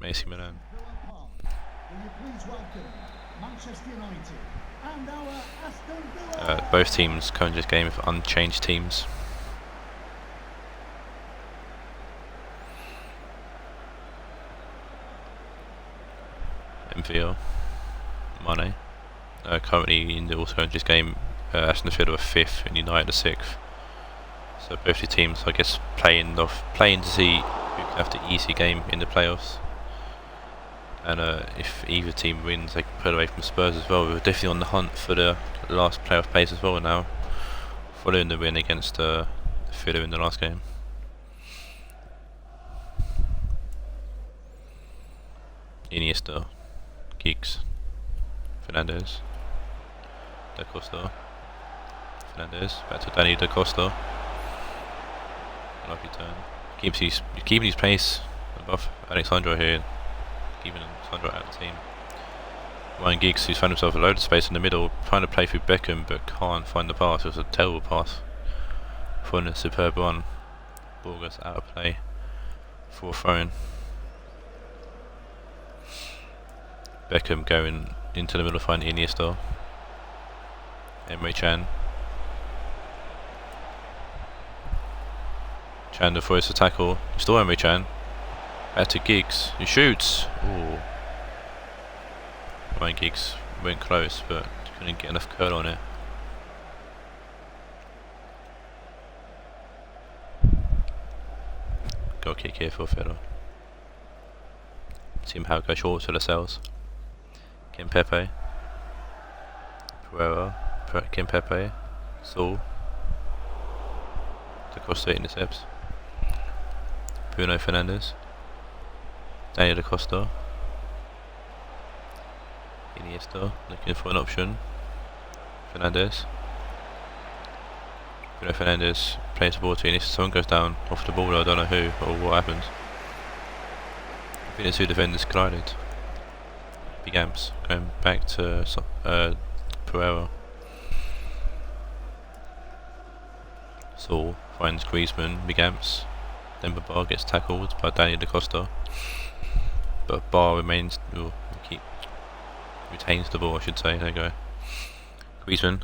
[SPEAKER 1] AC Milan. Both teams coming this game with unchanged teams. MVL, Mane. Currently in the also in this game, Aston Villa are 5th and United are 6th. So both the teams, I guess, playing to see who can have the easy game in the playoffs. And if either team wins, they can pull away from Spurs as well. We're definitely on the hunt for the last playoff place as well now, following the win against Villa in the last game. Iniesta. Geeks, Fernandez, Da Costa, Fernandez, back to Danny Da Costa. Lovely turn. Keeping his pace above Alexandro here, keeping Alexandro out of the team. Ryan Giggs, who's found himself a load of space in the middle, trying to play through Beckham but can't find the pass. It was a terrible pass for a superb run. Ball goes out of play for a throw-in. Beckham going into the middle to find Iniesta. Emre Can. Can avoids the tackle. Still Emre Can. Back to Giggs, who shoots. Ooh. Ryan Giggs went close but couldn't get enough curl on it. goal kick here for Villa. See how it goes short to Lascelles. Kim Pepe. Pereira. Kim Pepe. Saul. Da Costa intercepts. Bruno Fernandes. Daniel Da Costa. Iniesta looking for an option. Fernandes. Bruno Fernandes plays the ball to Iniesta. Someone goes down off the ball. I don't know who or what happens. I think the two defenders collided. Big amps going back to Pereira. Saul finds Griezmann. Big amps. Then Bar gets tackled by Daniel Da Costa, but Bar retains the ball, I should say. There you go. Griezmann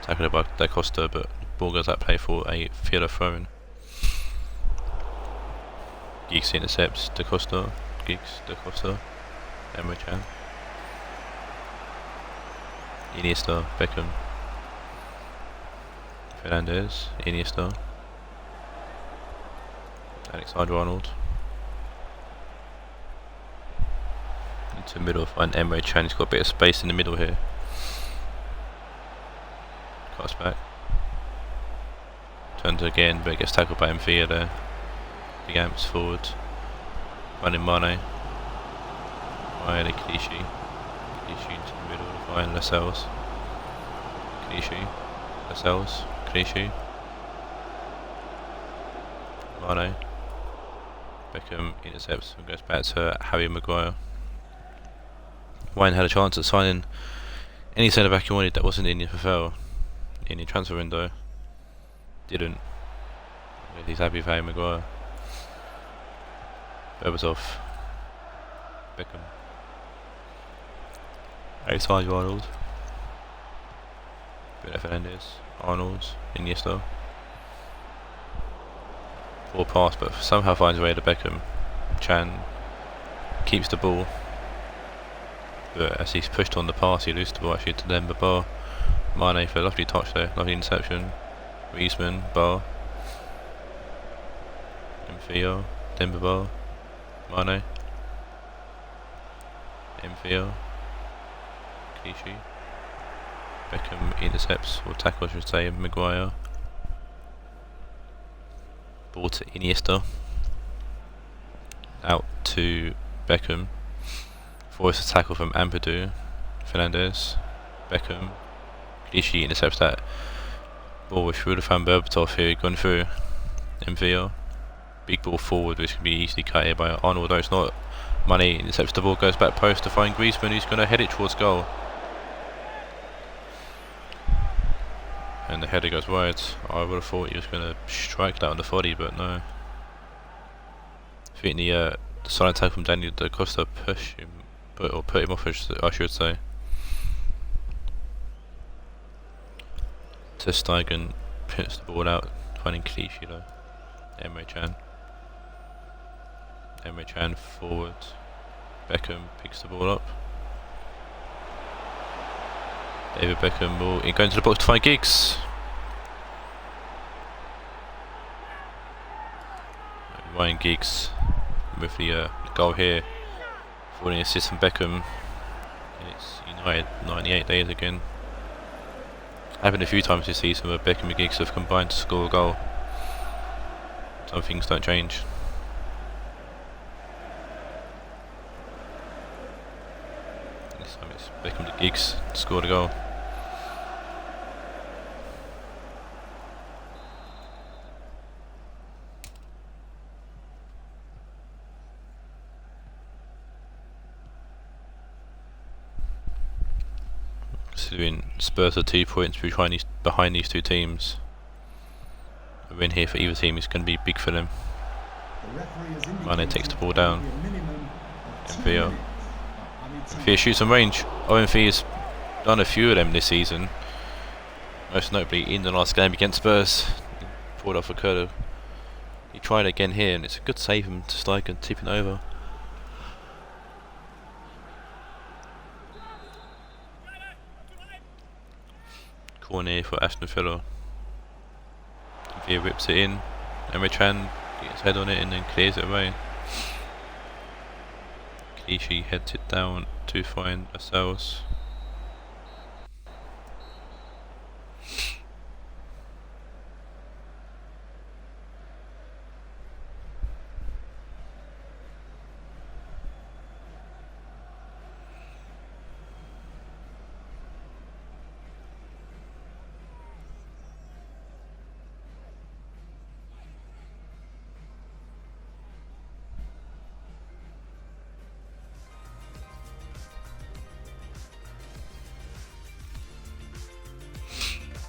[SPEAKER 1] tackled by Da Costa, but the ball goes out play for a Villa throw-in. Giggs intercepts Da Costa. Giggs, Da Costa, Emre Can. Iniesta, Beckham. Fernandes, Iniesta. Alexander-Arnold. Into the middle, find Emre Can. He's got a bit of space in the middle here. Cuts back. Turns again, but gets tackled by Mfia there. Big amps forward. Finding Mane. Finding Clichy. Clichy into the middle, finding Lascelles. Clichy. Lascelles. Clichy. Mane. Beckham intercepts and goes back to Harry Maguire. Wayne had a chance at signing any centre back he wanted that wasn't in the FFL in the transfer window. Didn't. He's happy with Harry Maguire. Berbatov. Beckham. Alexander-Arnold. Bruno Fernandes. Arnold. Iniesta. Poor pass, but somehow finds a way to Beckham. Chan keeps the ball, but as he's pushed on the pass, he loses the ball actually to Demba Ba. Mane for a lovely touch there, lovely interception. Griezmann, Bar. Mfio, Demba Ba. Mane. Mfio. Clichy. Beckham intercepts, or tackles, I should say, Maguire. Ball to Iniesta. Out to Beckham. Forces a tackle from Ampadu. Fernandes. Beckham. Clichy intercepts that ball, which would have found Berbatov here, gone through. MVR. Big ball forward, which can be easily cut here by Arnold, though it's not. Mane intercepts the ball, goes back post to find Griezmann, who's going to head it towards goal. And the header goes wide. I would have thought he was going to strike that on the body, but no. I think the silent tackle from Daniel Da Costa pushed him, put him off, I should say. Ter Stegen puts the ball out, finding Clichy though. Emre Can. Emre Can forward. Beckham picks the ball up. David Beckham will go into the box to find Giggs. Ryan Giggs with the goal here for the assist from Beckham. It's United 98 days again. Happened a few times this season where Beckham and Giggs have combined to score a goal. Some things don't change. This time it's Beckham to Giggs to score the goal. Considering Spurs are 2 points behind these two teams, a win here for either team is going to be big for them. Mane takes the ball down. Mfio shoots on range. Mfio's done a few of them this season, most notably in the last game against Spurs. He pulled off a curler. He tried again here, and it's a good save from Ter Stegen, tipping over. Corner for Aston Villa. Via whips it in. Emre Can gets his head on it and then clears it away. Clichy heads it down to find Lascelles.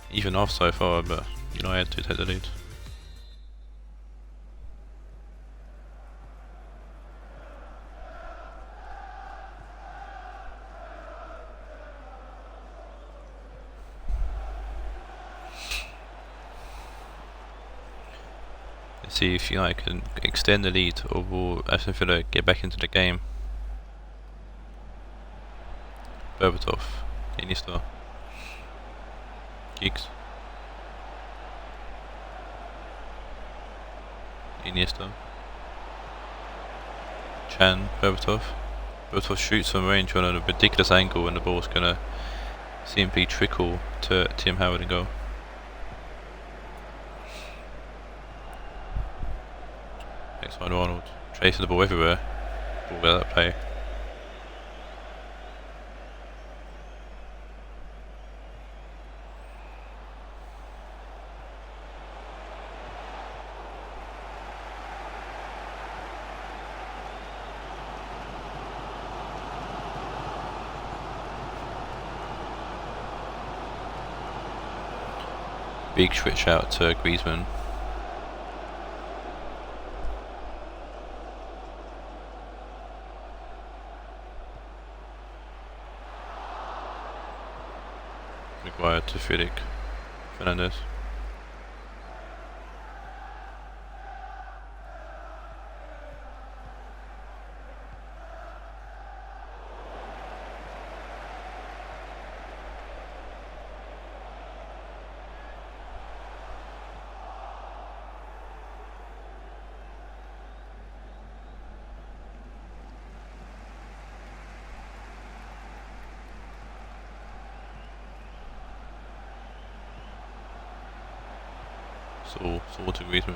[SPEAKER 1] Even off so far, but United to take the lead. Let's see if United can extend the lead or will Aston Villa get back into the game. Berbatov, Iniesta, Giggs, Iniesta, Can, Berbatov. Berbatov shoots from range on a ridiculous angle and the ball's gonna simply trickle to Tim Howard and goal. Next one, Arnold chasing the ball everywhere. Ball without that play. Big switch out to Griezmann. Maguire to Felix Fernandez. Saul to Griezmann.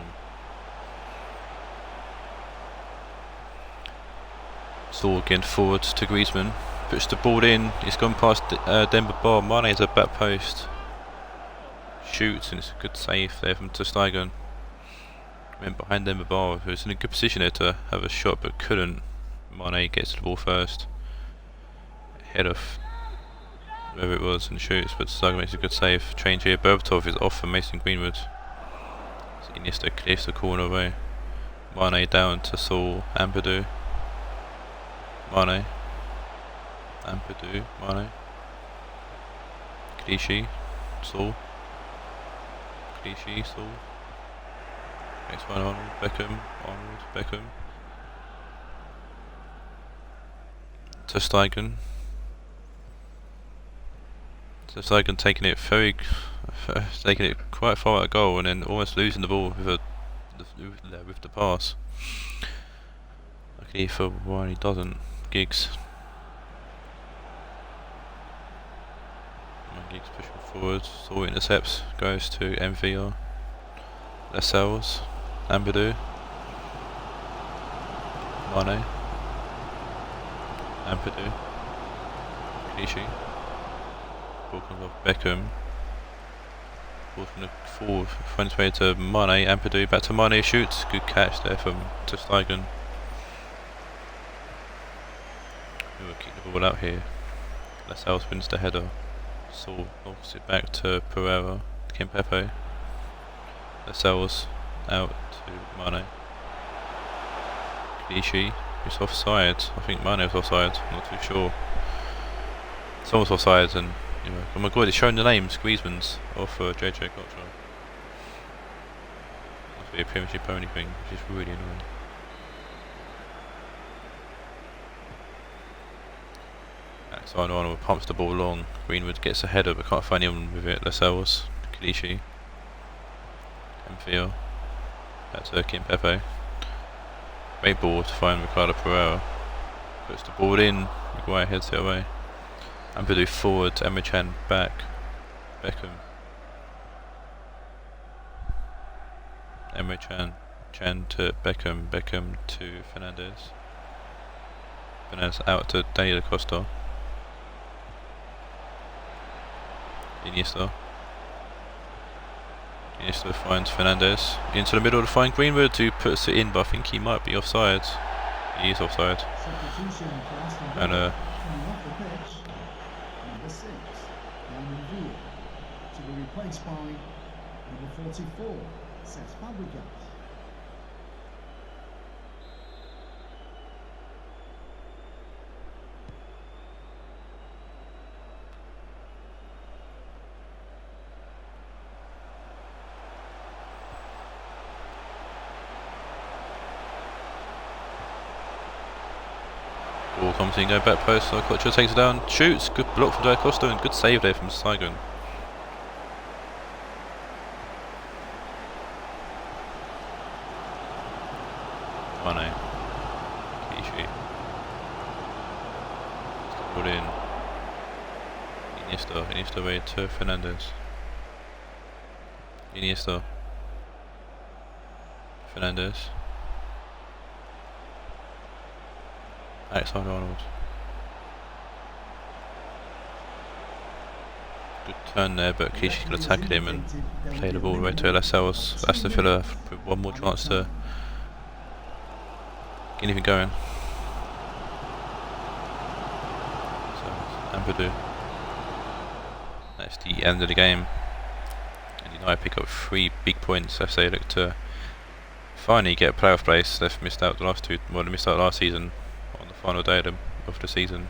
[SPEAKER 1] Saul again forward to Griezmann. Puts the ball in. It's gone past Demba Ba. Mane is a back post. Shoots and it's a good save there from ter Stegen. Went behind Demba Ba, who was in a good position there to have a shot but couldn't. Mane gets the ball first. Head of whoever it was and shoots, but Stegen makes a good save. Change here. Berbatov is off for Mason Greenwood. Iniesta clears the corner away. Mane down to Saul, Ampadu. Mane. Ampadu, Mane. Clichy, Saul. Clichy, Saul. Next one, Arnold, Beckham, ter Stegen. ter Stegen taking it quite far out of goal and then almost losing the ball with the pass. Luckily for why he doesn't. Giggs. Giggs pushing forward. Saul intercepts. Goes to MVR. Lascelles. Ampadu. Mane. Ampadu. Clichy. Ball comes off Beckham. Ball's going to fall, finds its way to Mane. Ampadu back to Mane, shoots. Good catch there from ter Stegen. We will kick the ball out here. Lascelles wins the header. Saul knocks it back to Pereira. Kimpepe. Lascelles out to Mane. Clichy is offside. I think Mane was offside. I'm not too sure. Someone's offside and oh my god, it's showing the names. Griezmann's off for JJ Kotra. Must be a Premiership only thing, which is really annoying. Alexander Arnold pumps the ball long. Greenwood gets a header but can't find anyone with it. Lascelles, Clichy, from Theo. That's Kimpembe. Great ball to find Ricardo Pereira. Puts the ball in, Maguire heads it away. Ampadu forward, Emre Can back. Beckham. Emre Can to Beckham. Beckham to Fernandez. Fernandez out to Daniel Costa. Iniesta finds Fernandez into the middle to find Greenwood, who puts it in, but I think he might be offside. He is offside. And
[SPEAKER 2] coming off the pitch, number 6, Diamond Villa, to be replaced by number 44, Cesc Fabregas.
[SPEAKER 1] Ball comes in, go back post, Kocha takes it down, shoots, good block from Diego Costa and good save there from Saigon. Mane. Kishi. Ball in. Iniesta away to Fernandez. Iniesta. Fernandez. Alexander-Arnold. Good turn there, but Kishi could attack him and play the ball away to Lascelles. Aston Villa with one more chance to get anything going. So, Ampadu. That's the end of the game. And United pick up 3 big points as they look to finally get a playoff place. They've missed out the last two, well, they missed out last season on the final day of the season.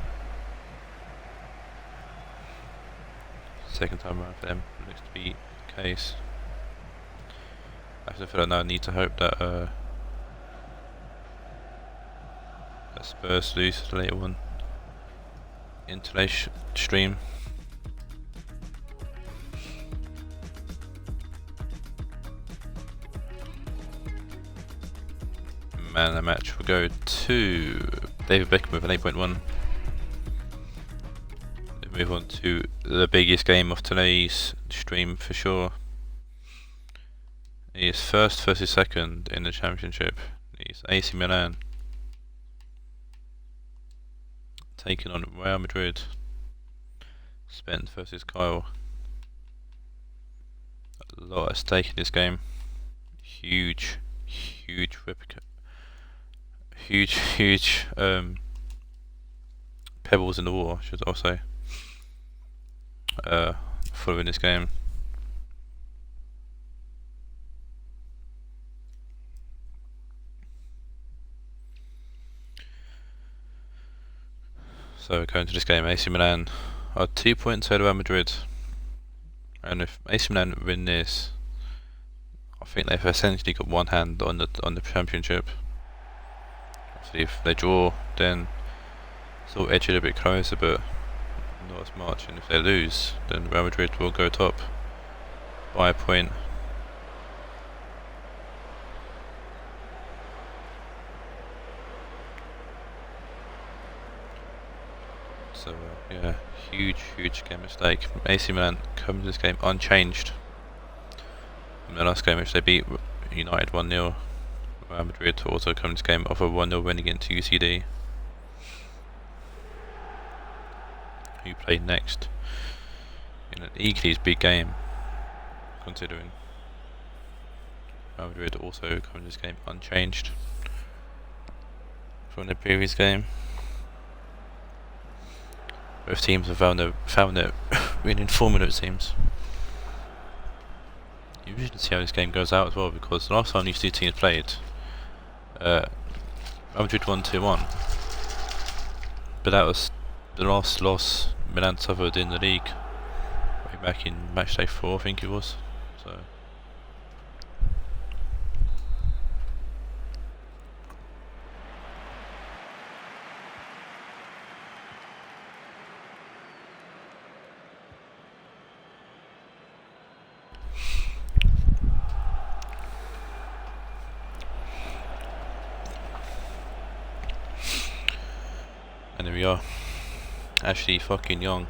[SPEAKER 1] Second time around for them looks to be the case. I feel like now I need to hope that that Spurs lose the later one in today's stream. Man of the match will go to David Beckham with an 8.1. Move on to the biggest game of today's stream for sure. He is first versus second in the championship. He's AC Milan taking on Real Madrid. Spence versus Kyle. A lot at stake in this game. Huge pebbles in the war, should I say. Following this game. So going to this game, AC Milan are 2 points ahead of Real Madrid, and if AC Milan win this, I think they've essentially got one hand on the championship. Obviously, if they draw, then sort of edge it a bit closer, but not as much. And if they lose, then Real Madrid will go top by a point. So yeah, huge game at stake. AC Milan come to this game unchanged. In the last game, which they beat United 1-0, Real Madrid also come to this game off a 1-0 win against UCD, who played next in an equally big game, considering Real Madrid also come to this game unchanged from the previous game. Both teams have found their winning formula, it seems. You usually see how this game goes out as well, because the last time these two teams played, Real Madrid won 2-1, but that was the last loss Milan suffered in the league way back in Matchday 4, I think it was. So we are. Ashley fucking Young.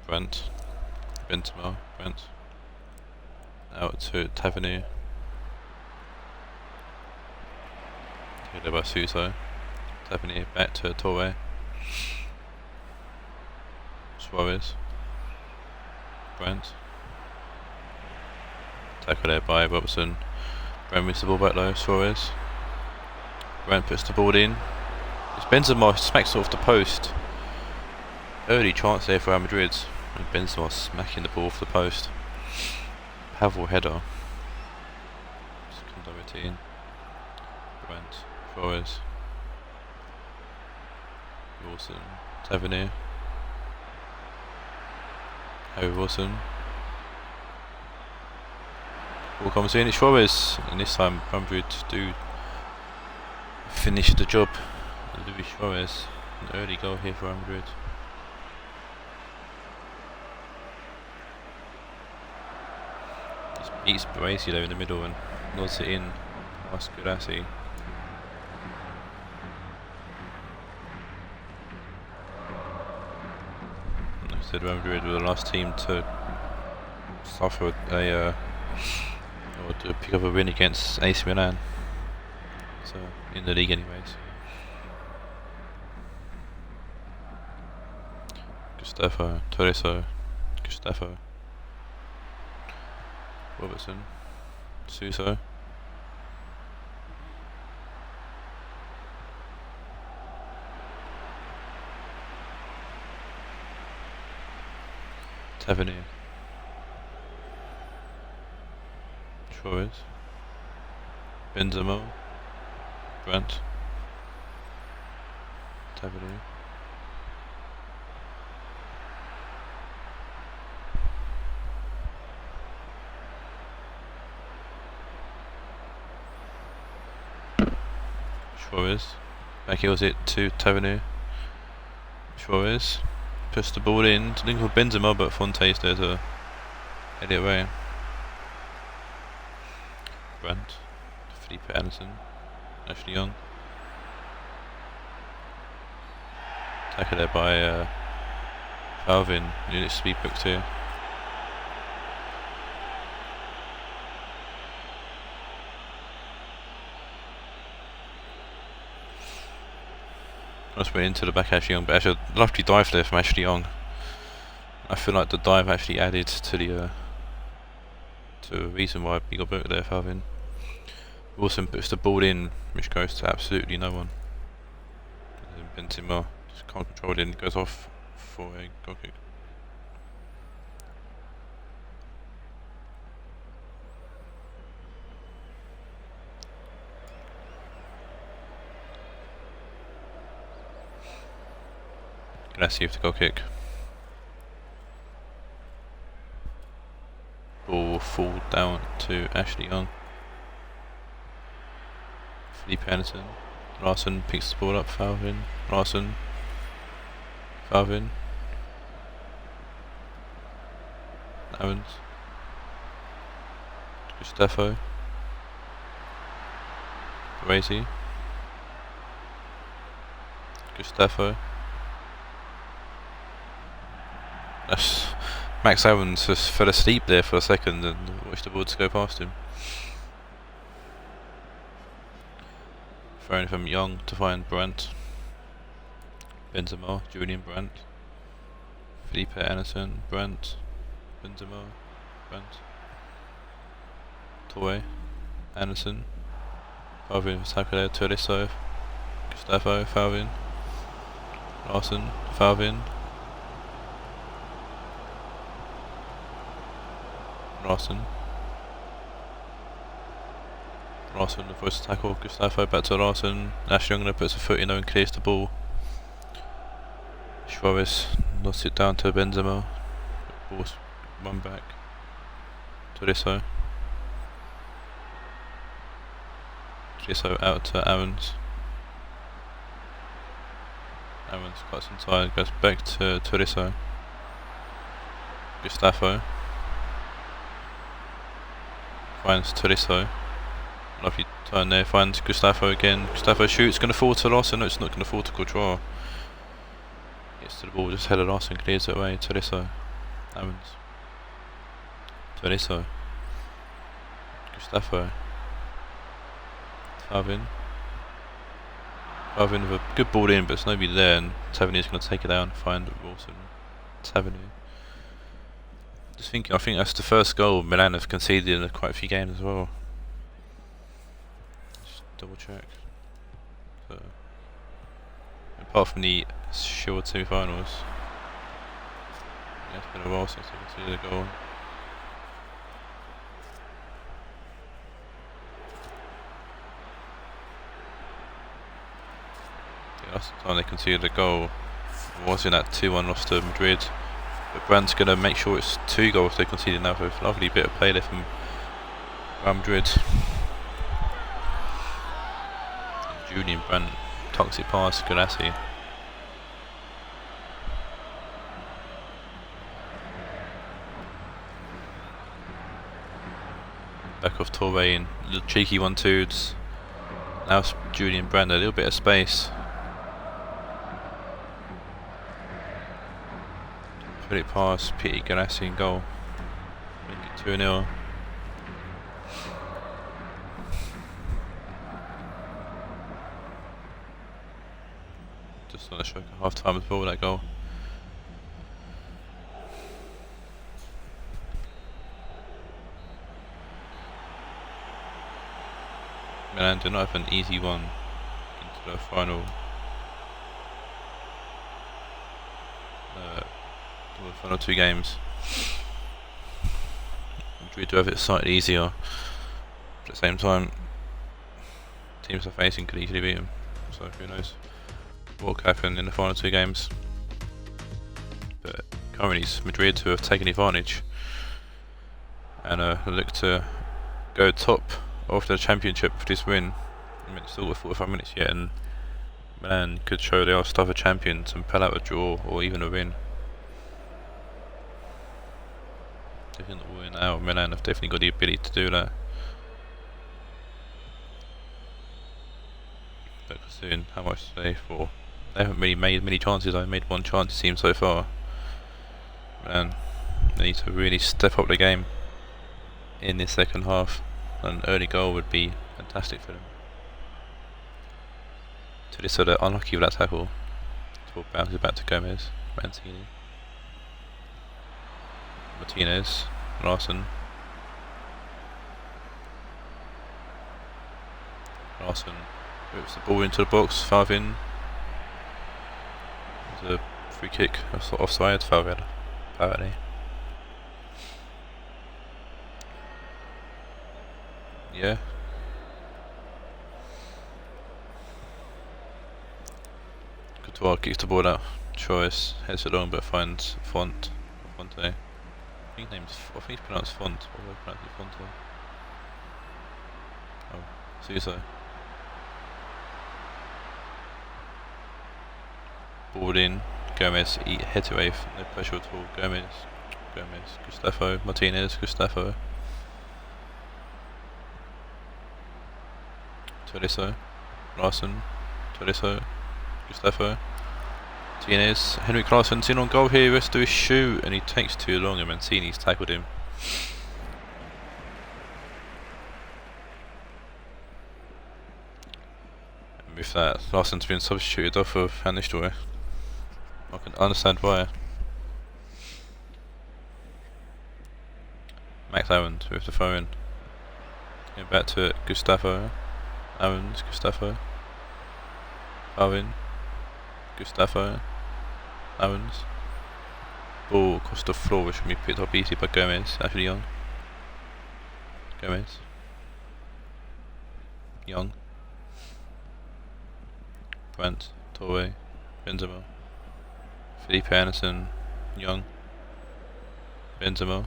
[SPEAKER 1] Brent. Benzema. Brent. Out to Tavernier. Taken by Suso. Tavernier back to Torre. Suarez. Brent. Tackle there by Robertson. Brent moves the ball back low. Suarez. Brent puts the ball in. It's Benzema smacks it off the post. Early chance there for Real Madrid. And Benzema smacking the ball off the post. Pavel header. Second routine. Brent. Suarez. Wilson. Tavernier. Harry Wilson. Ball comes in, it's Suarez, and this time Real Madrid do finish the job. Luis Suarez, an early goal here for Real Madrid. Just beats Baresi there in the middle and nods it in. Nice Gudassi. Real Madrid were the last team to suffer or to pick up a win against AC Milan. So in the league, anyways. Gustavo, Torreso, Gustavo, Robertson, Suso. Tavernier. Suarez. Benzema. Brandt. Tavernier. Suarez. Back heels it to Tavernier. Suarez. Puts the ball in to link with Benzema, but Fonte's there to head it away. Brandt, Felipe Anderson, Ashley Young. Tackle there by Alvin, needs to be booked here. Just went into the back Ashley Young, but actually a lovely dive there from Ashley Young. I feel like the dive actually added to the reason why he got booked there for Alvin. Wilson puts the ball in, which goes to absolutely no one. Benzema just can't control it and goes off for a goal kick. Let's see if the goal kick. Ball fall down to Ashley Young. Felipe Anderson. Larson picks the ball up. Falvin. Larson. Falvin. Owens. Gustavo. Baresi. Gustavo. That's Max Owens just fell asleep there for a second and watched the ball to go past him. Throwing from Young to find Brandt. Benzema, Julian Brandt. Felipe Anderson, Brandt. Benzema, Brandt. Torre, Anderson. Falvin was tackle there, Tolisso. Gustavo, Falvin. Larson, Falvin. Larson. Larson avoids the tackle, Gustavo back to Larson. Ashley Young puts a foot in and clears the ball. Suarez knocks it down to Benzema. Ball's one back. Tolisso. Tolisso out to Owens. Owens cuts inside, goes back to Tolisso. Gustavo. Finds Tolisso. Lovely turn there, finds Gustavo again. Gustavo shoots, going to fall to Larson. No, it's not going to fall to Courtois. Gets to the ball, just headed Larson, clears it away. Tolisso. Evans. Tolisso. Gustavo. Tavin. Tavin with a good ball in, but there's nobody there, and Tavernier is going to take it down and find Wilson. Tavernier. Just thinking, I think that's the first goal Milan have conceded in quite a few games as well. Just double check. So, apart from the Shield semi-finals, yeah, it's been a while since I conceded a goal. The last time they conceded a goal was in that 2-1 loss to Madrid. But Brandt's going to make sure it's 2 goals they conceded now with a lovely bit of play there from Real Madrid. Julian Brandt tucks it past Galassi. Back off Torre and little cheeky 1-2s. Now it's Julian Brandt, a little bit of space. Put it past Pity Galassi in goal. Make it 2-0. Just on the stroke at half time as well, that goal. Milan do not have an easy one into the final. The final 2 games. Madrid do have it slightly easier, but at the same time, teams they're facing could easily beat them. So who knows what could happen in the final 2 games. But currently it's Madrid who have taken advantage and look to go top of the championship for this win. I mean, it's still got 45 minutes yet, and Milan could show they are still the champions and pull out a draw or even a win. I think that we're now, Milan have definitely got the ability to do that. But considering how much they for, they haven't really made many chances. I made 1 chance it seems so far. And they need to really step up the game in this second half. An early goal would be fantastic for them. To this sort of unlucky with that tackle. Ball bounces back to Gomez, Mancini. Martinez, Larson. Larson whips the ball into the box, Favin. There's a free kick offside, Favin. Yeah. Couture kicks the ball out. Choice heads it long but finds Fonte. I think he's pronounced Font, or I pronounce it Fonte. Oh, Suso. Ball in, Gomez heads away, no pressure at all. Gomez, Gustavo, Martinez, Gustavo. Tolisso, Larson, Tolisso, Gustavo. Martinez, Henrik Larsson's in on goal here, he has to do his shoot and he takes too long and Mancini's tackled him. And with that, Larsson's been substituted off of Van Nistelrooy. I can understand why. Max Owens with the throw in. Going back to it, Gustavo. Owens, Gustavo. Owen. Gustavo. Owens. Ball across the floor, which can be picked up easily by Gomez. Actually Young. Gomez. Young. Brandt. Torre. Benzema. Felipe Anderson. Young. Benzema.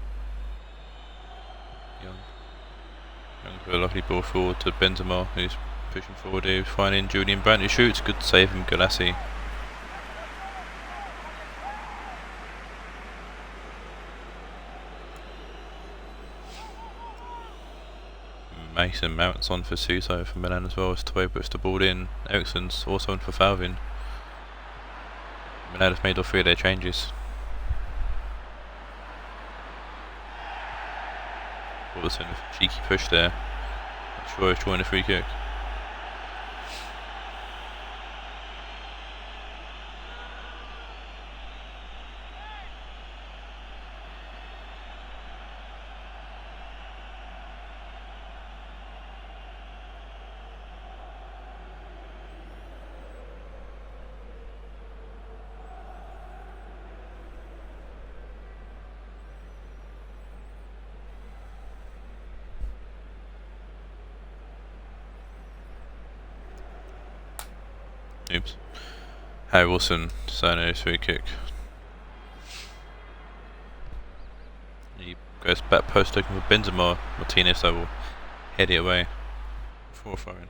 [SPEAKER 1] Young. Young for a lovely ball forward to Benzema, who's pushing forward here, finding Julian Brandt who shoots. Good save from Galassi. Mason Mount's on for Suso for Milan as well as Toy puts the ball in. Eriksen's also on for Falvin. Milan have made all 3 of their changes. Wilson with a cheeky push there. Troy drawing a free kick. Oops. Harry Wilson, Sano, free kick. He goes back post looking for Benzema. Martinez will head it away before throwing.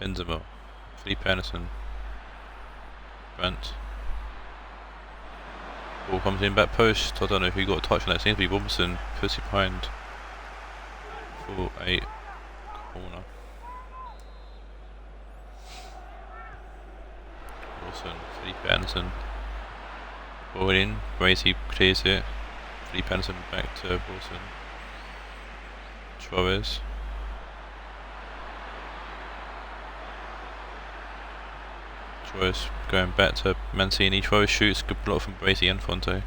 [SPEAKER 1] Benzema, Felipe Anderson, Brandt. Ball comes in back post. I don't know who got a touch on that. Seems to be Robinson. Puts it behind for a corner. Wilson, Felipe Anderson. Ball in. Bracey clears it. Felipe Anderson back to Wilson. Suarez. Suarez going back to Mancini. Suarez shoots. Good block from Bracey and Fonte.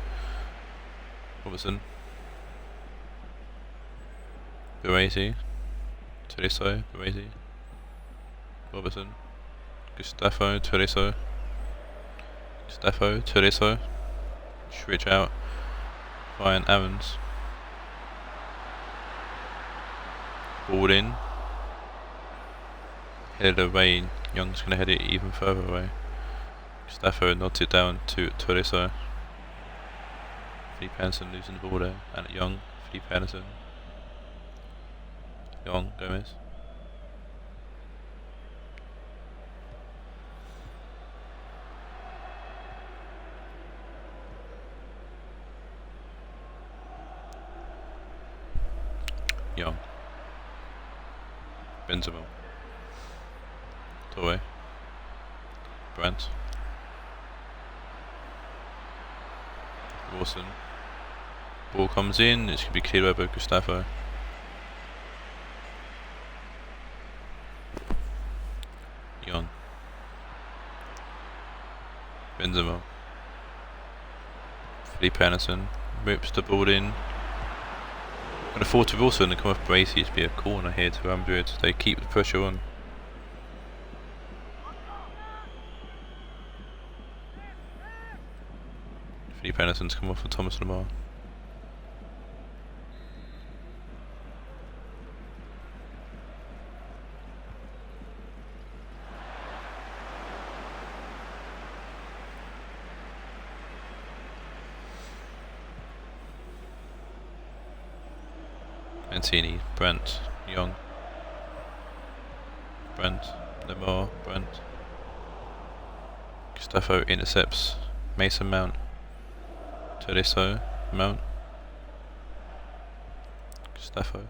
[SPEAKER 1] Robertson. Bracey. Turiso. Bracey. Robertson. Gustavo. Turiso. Gustavo. Turiso. Switch out. Ryan Aarons. Ball in. Headed away. Young's going to head it even further away. Gustavo nods it down to Turiso. Felipe Anderson losing the ball there. And Young. Felipe Anderson. Young. Gomez. Young. Benzema. Torre. Brandt. Wilson. Ball comes in, it's going to be cleared over Gustavo. Young. Benzema. Felipe Anderson rips the ball in. Going to forward to Wilson and come off Bracey to be a corner here to Ambuid. They keep the pressure on. Felipe Anderson's come off for Thomas Lamar. Mancini, Brandt, Young, Brandt, Lamar, Brandt. Gustavo intercepts Mason Mount. Turiso, Mount. Gustavo.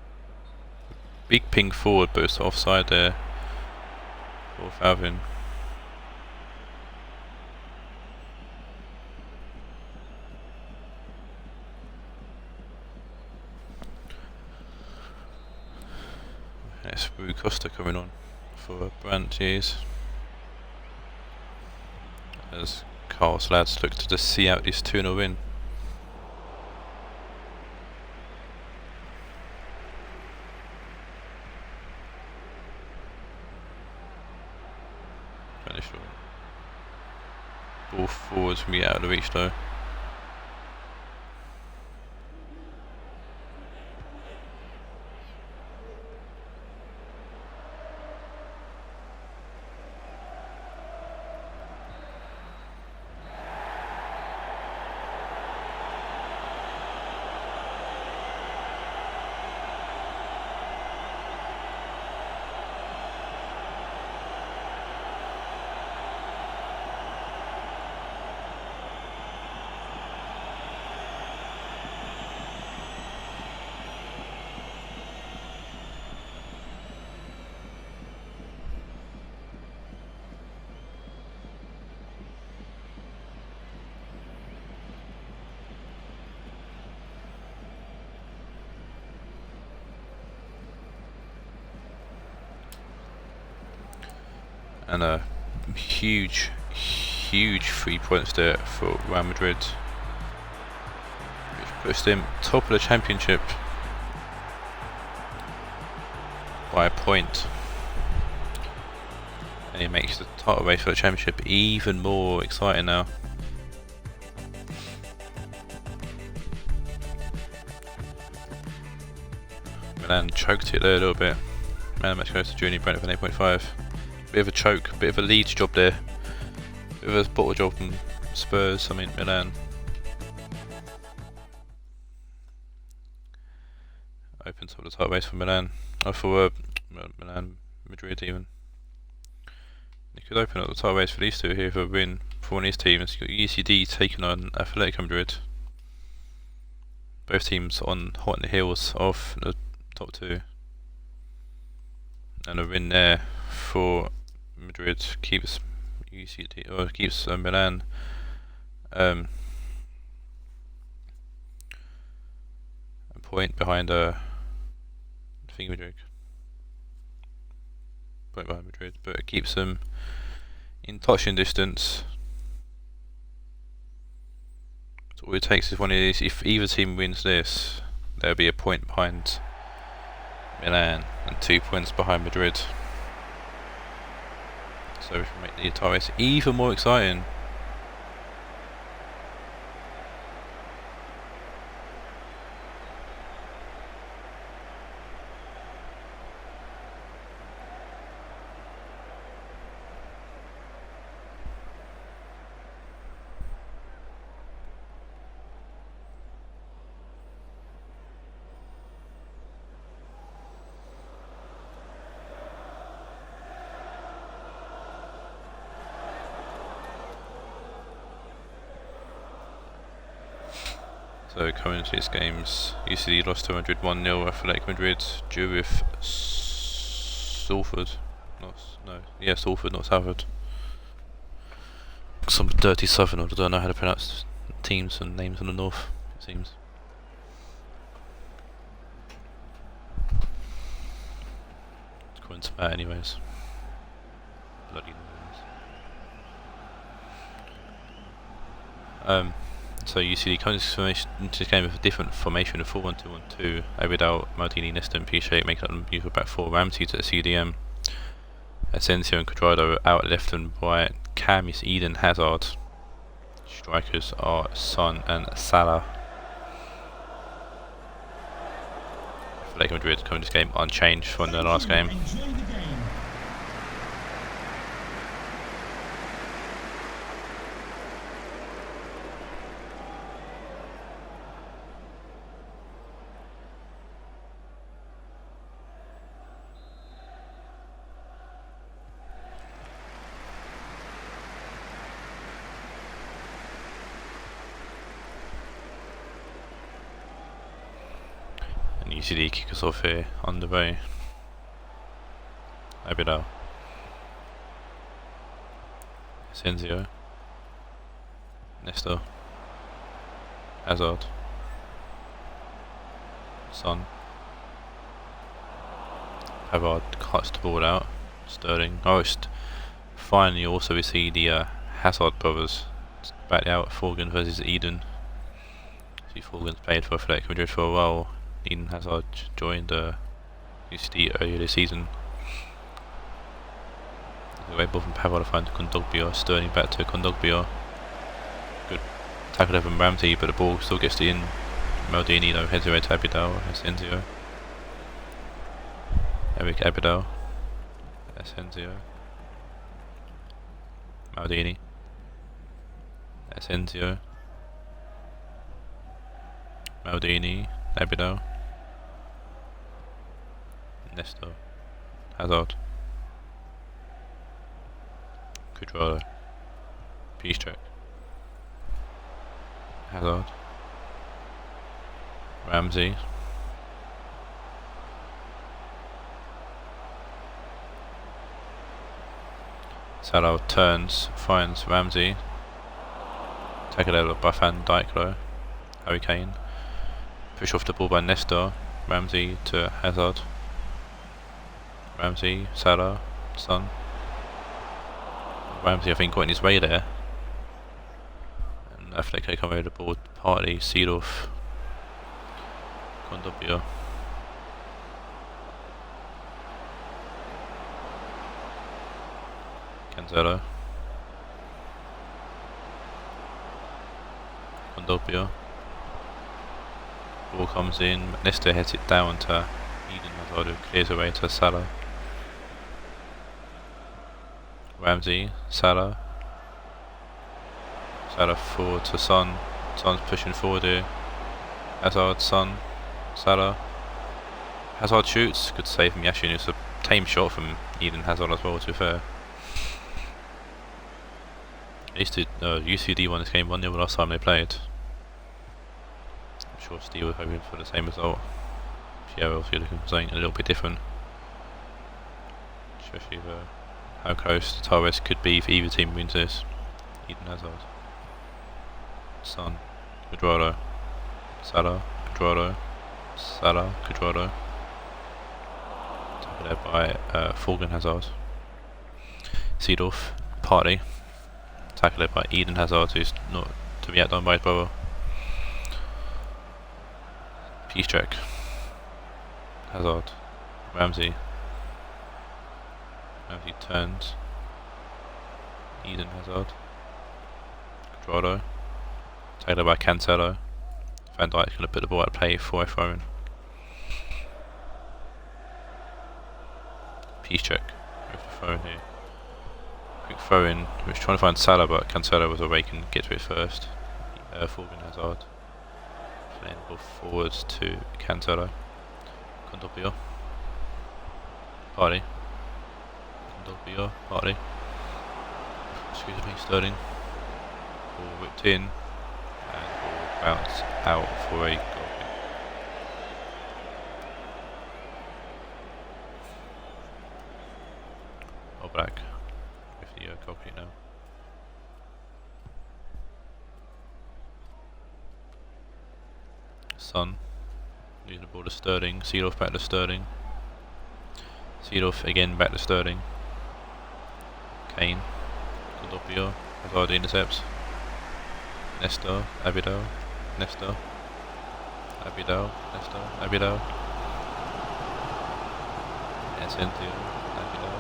[SPEAKER 1] Big ping forward, but it's offside there for Falvin. It's Rui Costa coming on for Brandt, yes. As Carl's lads look to just see out this 2-0 win. Ball forwards from out of the reach though. And a huge 3 points there for Real Madrid, which puts them top of the championship by a point. And it makes the title race for the championship even more exciting now. Milan choked it there a little bit. Man, match goes to Junior Brent with an 8.5. Bit of a choke, bit of a Leeds job there. Bit of a bottle job from Spurs, Milan. Opens up the title race for Milan. For Madrid even. It could open up the title race for these two here for a win for one of these teams. You've got ECD taking on Atletico Madrid. Both teams on hot on the heels of the top two. And a win there for Madrid keeps UCD or keeps Milan a point behind Madrid. Point behind Madrid, but it keeps them in touching distance. So all it takes is one of these. If either team wins this, there'll be a point behind Milan and 2 points behind Madrid. So we can make the entire race even more exciting. So coming into these games, UCD lost to Madrid 1-0, Athletic Madrid drew with Salford. Salford, not Salford. Some dirty southern, I don't know how to pronounce teams and names in the north, it seems. According to Matt anyways. Bloody names. So UCD comes into this game with a different formation of 4-1-2-1-2. Abidal, Maldini, Nesta and Piche making up the usual back four. Ramsey to the CDM. Asensio and Cuadrado out left and right. Cam is Eden Hazard. Strikers are Son and Salah. Atletico Madrid coming to this game unchanged from the last game. UCD kick us off here on the way. Abidal. Asensio. Nesta. Hazard. Son. Hazard cuts the ball out. Sterling. Finally also we see the Hazard brothers back out. Forgan versus Eden. See Forgan's played for Atletico Madrid for a while. Eden Hazard joined UCD earlier this season. The way above from Pavard to find Kondogbia, Sterling back to Kondogbia. Good tackle there from Ramsey, but the ball still gets in. Maldini though heads away to Abidal, Asensio. Eric Abidal, Asensio. Maldini. Asensio. Maldini, Abidal. Nesta, Hazard, Cuadrado, Piszczek, Hazard, Ramsey, Salah turns, finds Ramsey, taken over by Van Dijk though, Harry Kane, push off the ball by Nesta, Ramsey to Hazard. Ramsey, Salah, Son. Ramsey, I think, got in his way there. And Atletico come over the board, Partey, Seedorf, Condopio. Cancelo. Condopio. Ball comes in, Nesta heads it down to Eden Hazard, who clears away to Salah. Ramsey, Salah. Salah forward to Son. Son's pushing forward here. Hazard, Son, Salah. Hazard shoots, good save from Yashin. It's a tame shot from Eden Hazard as well, to be fair. UCD won this game 1-0 last time they played. I'm sure Steve was hoping for the same result. Yeah, else you're looking for something a little bit different. Especially how close the Torres could be if either team wins this. Eden Hazard. Son. Cuadrado. Salah. Cuadrado. Salah. Cuadrado. Tackled there by Forgan Hazard. Seedorf. Partey. Tackled there by Eden Hazard, who's not to be outdone by his brother. Peace check. Hazard. Ramsey. Ramsey turns. Eden Hazard. Cuadrado. Taken by Cancelo. Van Dijk's going to put the ball at play for a throw-in. Peace check. With the throw-in here. Quick throw-in. He was trying to find Salah, but Cancelo was awake and get to it first. Forgan Hazard. Playing the ball forwards to Cancelo. Condopio. Partey. Condopio. Partey. Excuse me, Sterling. Ball whipped in. And ball bounced out for a goal kick. Oblak with the goal kick now. Son. Leaving the ball to Sterling. Seedorf back to Sterling. Seedorf again back to Sterling. Kane. Condopio. Hazard intercepts. Nesta. Abidal. Nesta. Abidal. Nesta. Abidal. Asensio. Abidal.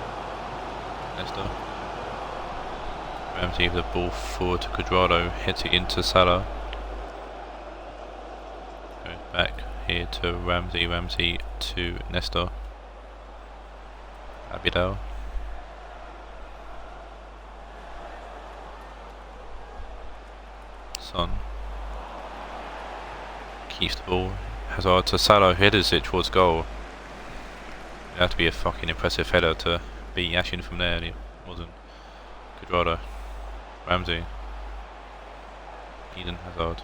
[SPEAKER 1] Nesta. Ramsey with the ball forward to Cuadrado. Hits it into Salah. Goes back here to Ramsey. Ramsey to Nesta. Abidal. Son. Keeps the ball. Hazard to Salah, headers it towards goal. It had to be a fucking impressive header to beat Yashin from there, and he wasn't. Cuadrado. Ramsey. Eden Hazard.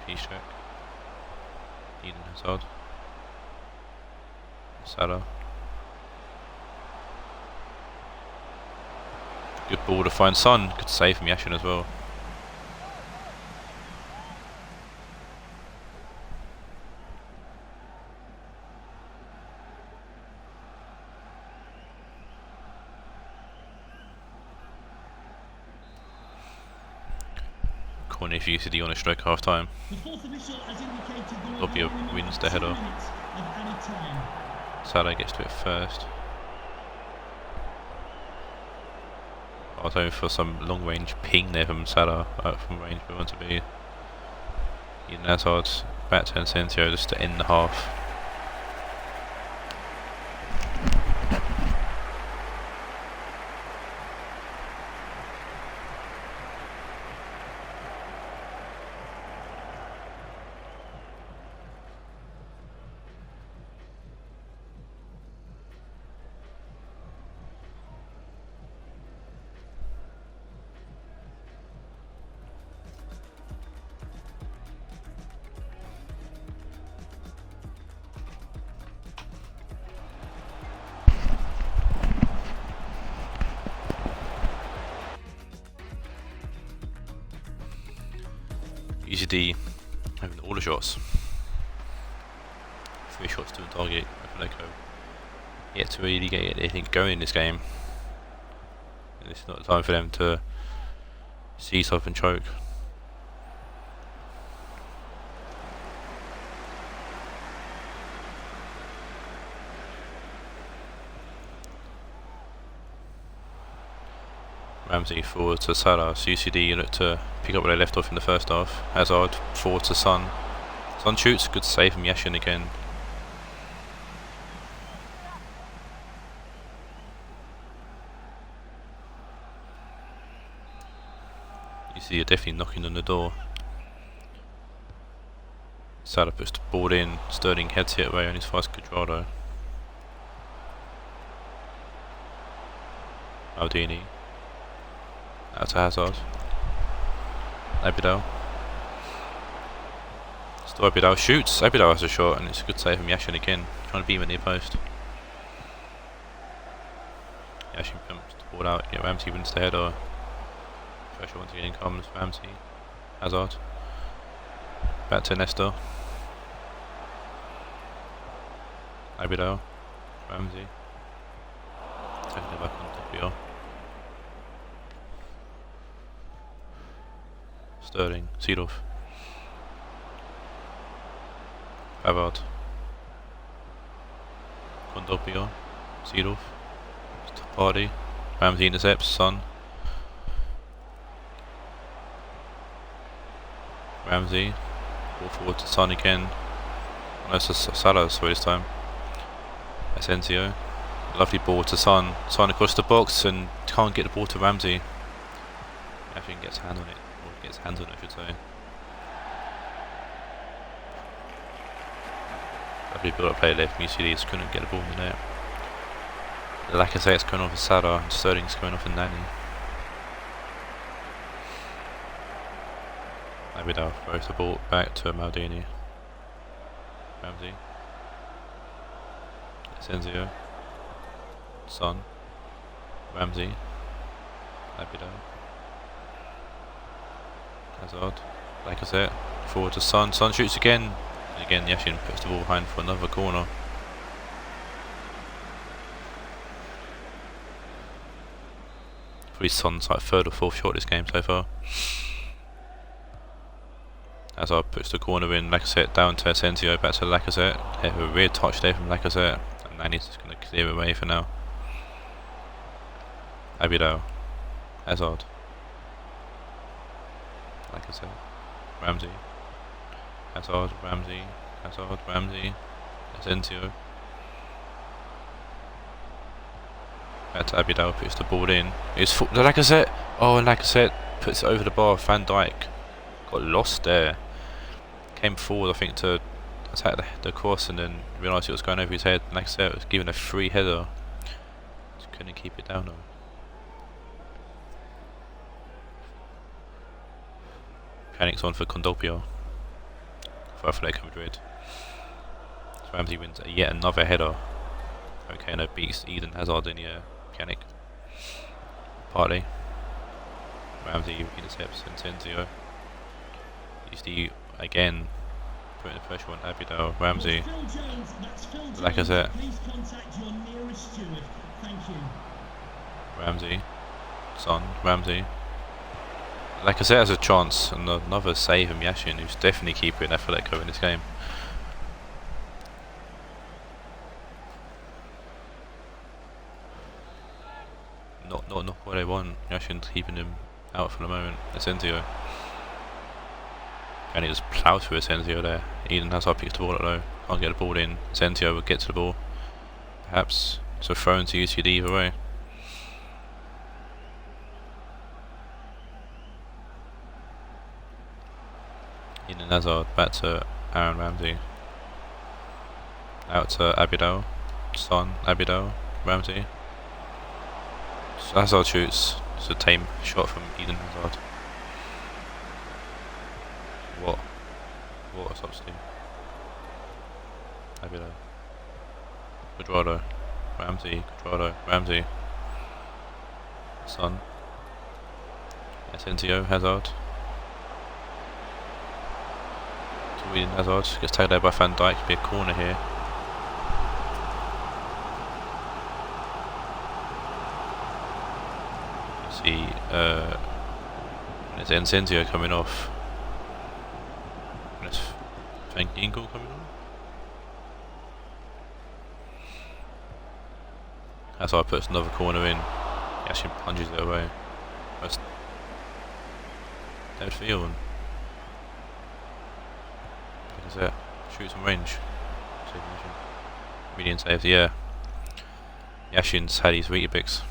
[SPEAKER 1] Peace check. Eden Hazard. Salah. Good ball to find Son. Good save from Yashin as well. Corner for UCD on a stroke half time. Lobby wins the header. Salah gets to it first. I was hoping for some long range ping there from Salah, from range, but want to be Eden Hazard back to Asensio just to end the half. UCD having all the shots. 3 shots to the target. Atletico yet to really get anything going in this game. It's not the time for them to see something choke. Ramsey forward to Salah. CCD look to pick up where they left off in the first half. Hazard forward to Son. Son shoots, good save from Yashin again. You see, you're definitely knocking on the door. Salah puts the ball in. Sterling heads it away on his fast Cuadrado. Maldini. Out to Hazard. Abidal. Still Abidal shoots. Abidal has a shot and it's a good save from Yashin again. Trying to beam at near post. Yashin pumps the ball out. Yeah, Ramsey wins the header. Pressure once again comes. Ramsey. Hazard. Back to Nestor. Abidal. Ramsey. Taking it back on Doppio. Sterling, Seedorf, Pavard, Condopio, Seedorf, Party, Ramsey intercepts, Son, Ramsey, ball forward to Son again, no, it's Salah, sorry, this time, Asensio, lovely ball to Son, Son across the box and can't get the ball to Ramsey, actually gets a hand on it. Gets hands on it, I should say. Lovely build up play left from UCD, couldn't get the ball in the net. Lacazette's coming off of Salah and Sterling's coming off of Nani. Abidal throws the ball back to Maldini. Ramsey. Asensio. Son. Ramsey. Abidal. Hazard, Lacazette, forward to Son. Son shoots again. And again, Yashin puts the ball behind for another corner. Probably Son's like third or fourth shot this game so far. Hazard puts the corner in. Lacazette down to Asensio, back to Lacazette. Yeah, a weird touch there from Lacazette. And Nani's just going to clear away for now. Abidal, Hazard. Lacazette, Ramsey, Hazard, Ramsey, Hazard, Ramsey, Asensio. Back to Abidal, puts the ball in. It's the Lacazette. Oh, and Lacazette puts it over the bar. Van Dijk got lost there. Came forward, I think, to attack the cross and then realised it was going over his head. Lacazette was given a free header. Just couldn't keep it down though. Panics on for Condopio for Atletico Madrid. So Ramsey wins yet another header. Okay, no, beats Eden Hazard in the Panic. Partey. Ramsey intercepts Asensio. UCD again putting the pressure on Abidal. Ramsey. Lacazette. Ramsey. Son. Ramsey. Lacazette has a chance, and another save from Yashin, who's definitely keeping Atletico in this game. Not what they want. Yashin's keeping him out for the moment. Asensio. And he just ploughed through Asensio there. Eden Hazard picks the ball up though. Can't get the ball in. Asensio will get to the ball. Perhaps. So thrown to UCD either way. Eden Hazard back to Aaron Ramsey. Out to Abidal. Son, Abidal, Ramsey. Hazard shoots. It's a tame shot from Eden Hazard. What a substitute. Abidal. Cuadrado. Ramsey. Cuadrado. Ramsey. Son. Asensio. Hazard. To Eden Hazard. Gets tagged out by Van Dijk. Be a corner here. see there's Encenzio coming off. There's Van Ginkel coming on. Hazard puts another corner in. He actually punches it away. That's David Field. Look at that. Shoots from range. Median saves, yeah. Yashin's had his Weetabix.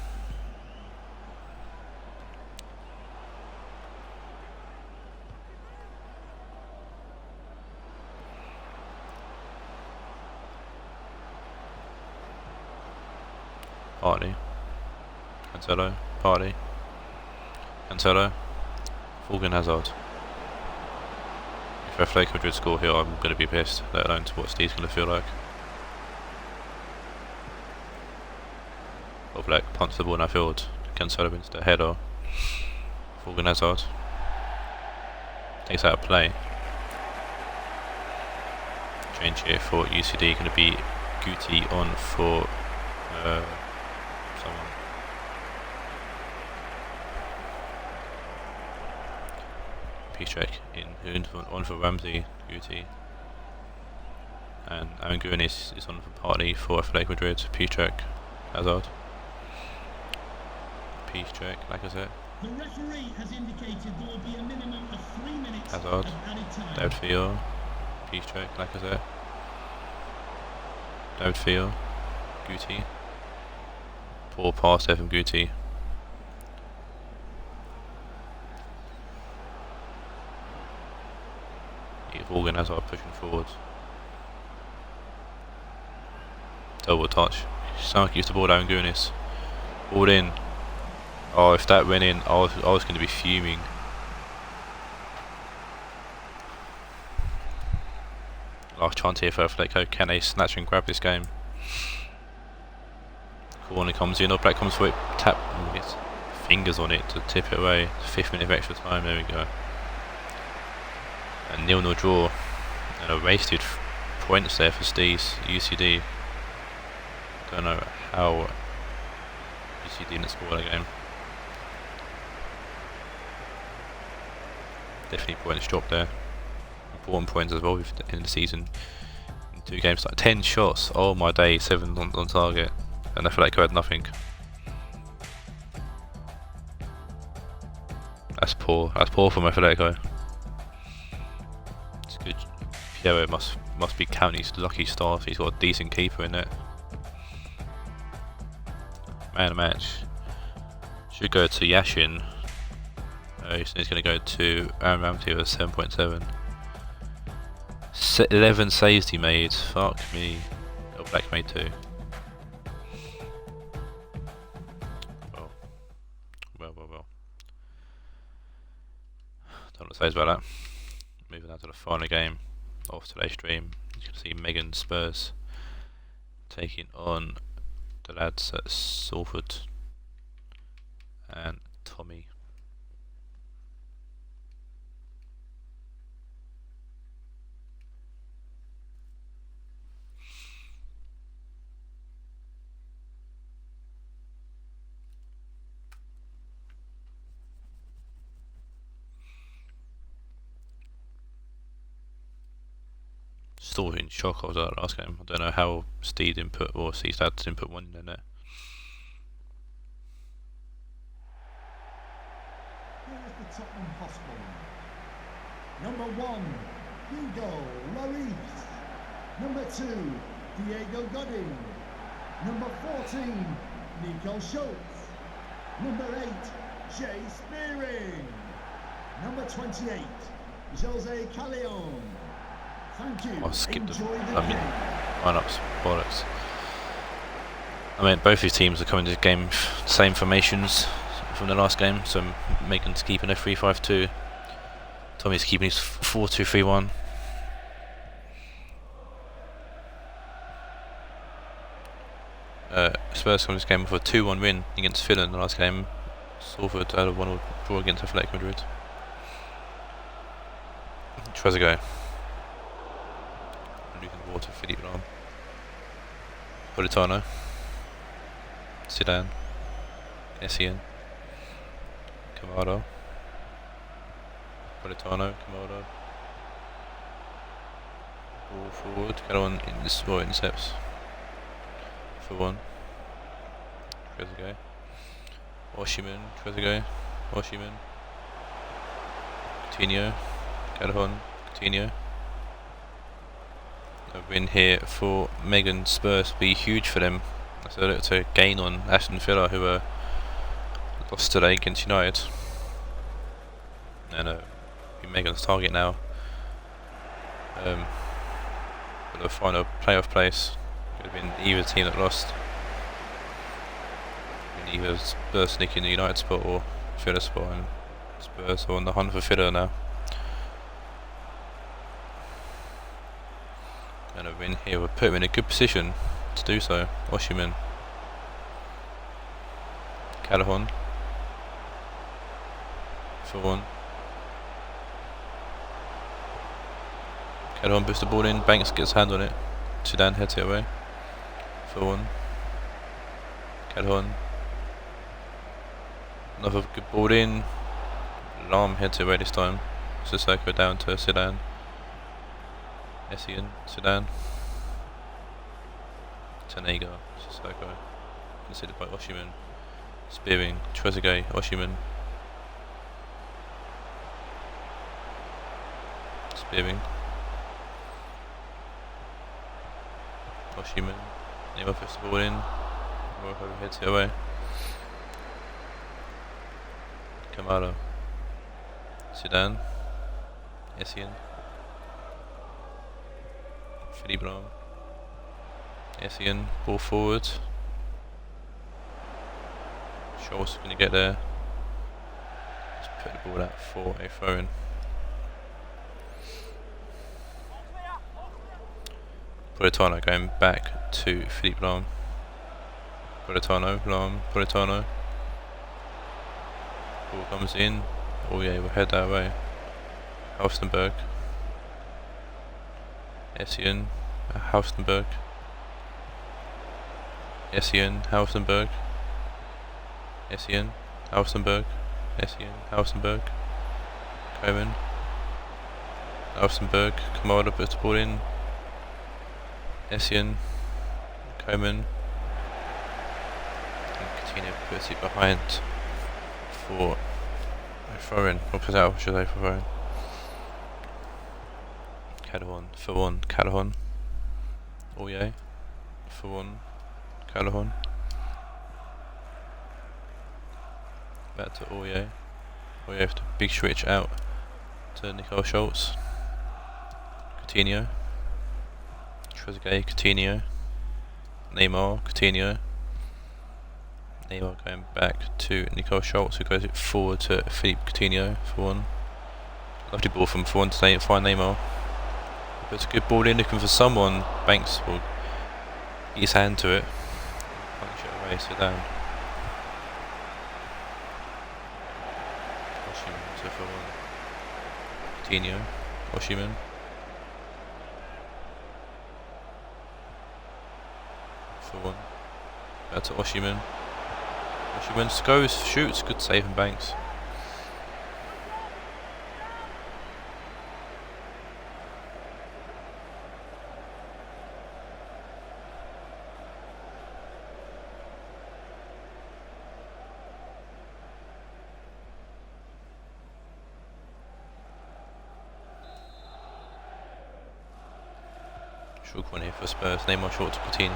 [SPEAKER 1] Partey. Cancelo. Partey. Cancelo. Fulgen Hazard. If Atletico Madrid score here, I'm going to be pissed, let alone to what Steve's going to feel like. Oblak punts the ball in our field. Cancelo wins the header. Fulgen Hazard. Takes out a play. Change here for UCD, going to be Guti on for someone. Piszczek in on for Ramsey, Guti. And Aaron is on for Partey for Atletico Madrid. Piszczek, Hazard. Piszczek, like I said.
[SPEAKER 2] The referee has indicated there will be a minimum of 3 minutes
[SPEAKER 1] Hazard.
[SPEAKER 2] of added time.
[SPEAKER 1] David Field. Piszczek, like I said. David Field. Guti. Poor pass there from Guti. Fulgen Hazard pushing forward. Double touch. Sound used to ball down Gunis. Ball in. Oh, if that went in, I was going to be fuming. Last chance here for Atletico. Can they snatch and grab this game? Corner comes in, Oblak comes for it, tap, gets fingers on it to tip it away. 5th minute of extra time, there we go. A 0-0 draw, and a wasted points there for Steve's UCD. Don't know how UCD didn't score that game. Definitely points dropped there. Important points as well in the season. In 2 games, like 10 shots. Oh my day, 7 on target. And Atletico had nothing. That's poor. That's poor from Atletico. It's good. Piero must be counting his lucky stars. He's got a decent keeper in it. Man of the match. Should go to Yashin. He's going to go to Aaron Ramsey with 7.7. 11 saves he made. Fuck me. Oblak made 2. Well. Don't know what to say about that. Moving on to the final game of today's stream. You can see Megan Spurs taking on the lads at Salford and Tommy. Still in shock of that last game. I don't know how Steve didn't put, or Steve's dad didn't put 1 in there.
[SPEAKER 2] Here's the Tottenham Hotspur. Number 1, Hugo Lloris. Number 2, Diego Godin. Number 14, Nico Schultz. Number 8, Jay Spearing. Number 28, Jose Callejon. Thank you.
[SPEAKER 1] I skipped
[SPEAKER 2] Enjoy
[SPEAKER 1] it.
[SPEAKER 2] the game.
[SPEAKER 1] Lineups, bollocks. I mean, both these teams are coming to the game same formations from the last game, so Megan's keeping a 3-5-2. Tommy's keeping his 4-2-3-1. Spurs come to this game with a 2-1 win against Villa in the last game. Salford had a 1-1 draw against Atletico Madrid. Trezeguet. Losing the water, Philippe Lahm. Politano. Zidane. Essien. Kamado. Politano, Kamado. Ball forward. Get on in this sport intercepts. For one. Trezeguet. Oshiman, Trezeguet. Oshiman. Coutinho. Calhoun. Coutinho. A win here for Megan Spurs will be huge for them. So they look to gain on Aston Villa, who were lost today against United. And be Megan's target now. For the final playoff place. Could have been either team that lost. Either Spurs sneaking the United spot or Villa spot, and Spurs are on the hunt for Villa now. And a win here would put him in a good position to do so. Oshiman. Calhoun. For one. Calhoun puts the ball in, Banks gets a hand on it. Sudan heads it away. For one. Calhoun. Another good ball in. Lam heads it away this time. Sissoko down to Sudan. Essien, Sudan. Tanega, Sissoko. Considered by Oshiman. Spearing, Trezeguet, Oshiman. Spearing. Oshiman. Neymar puts the ball in. Morocco heads it away. Kamado. Sudan. Essien. Philippe Lam. Essien. Ball forward. Schultz going to get there. Just put the ball out for a throw in. Politano going back to Philippe Lam. Politano, Lam, Politano. Ball comes in. Oh yeah, we'll head that way. Haustenberg. Essien, Haustenberg. Essien, Haustenberg. Essien, Haustenberg. Essien, Haustenberg. Coman. Haustenberg. Kamada puts the ball in. Essien. Coman. And Coutinho puts it behind for a throw-in. Or put out, should I, for throw-in. Calhoun, for one, Calhoun. Oye, for one, Calhoun. Back to Oye. Oye with the big switch out to Nicole Schultz. Coutinho. Trezeguet, Coutinho. Neymar, Coutinho. Neymar going back to Nicole Schultz, who goes it forward to Philippe Coutinho for one. Lovely ball from for one to find Neymar. Puts a good ball in, looking for someone. Banks will get his hand to it. Punch it away, sit down. Oshiman to for one. Coutinho. Oshiman. For one. Back to Oshiman. Oshiman goes, shoots, good save from Banks. Short one here for Spurs. Neymar short to Coutinho.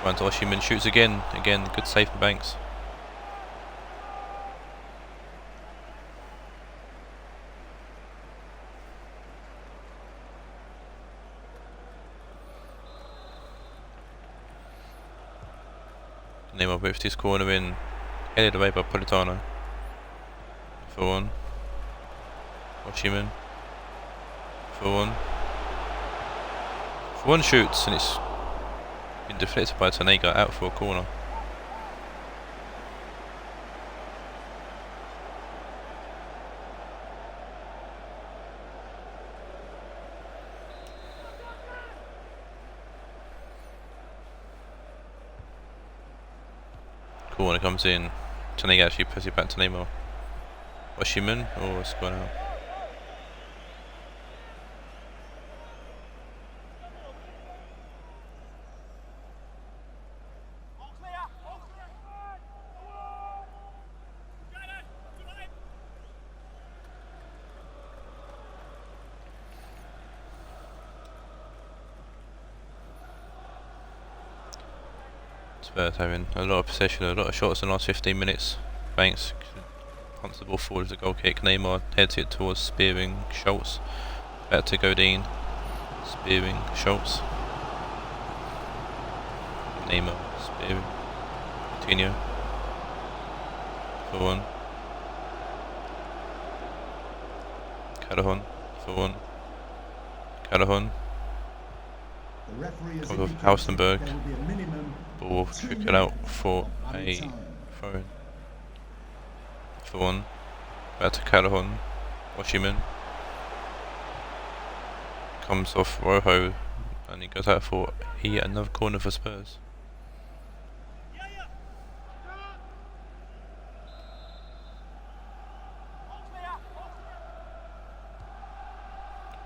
[SPEAKER 1] Runs to Oshiman, shoots again. Again, good save from Banks. Neymar whips his corner in. Headed away by Politano. For one. Oshiman. For one. One shoots and it's been deflected by Tanega out for a corner. Corner comes in. Tanega actually puts it back to Neymar. Oshiman, or it's gone out. Spurs having a lot of possession, a lot of shots in the last 15 minutes. Banks punts the ball forward with a goal kick. Neymar heads it towards Spearing, Schultz. Back to Godin. Spearing, Schultz. Neymar, Spearing. Coutinho. For one. Callaghan. For one. Callaghan. Comes off Hausenberg. Ball kick it out for a throw in. For one. Back to Callaghan. Oshiman. Comes off Rojo and he goes out for another corner for Spurs.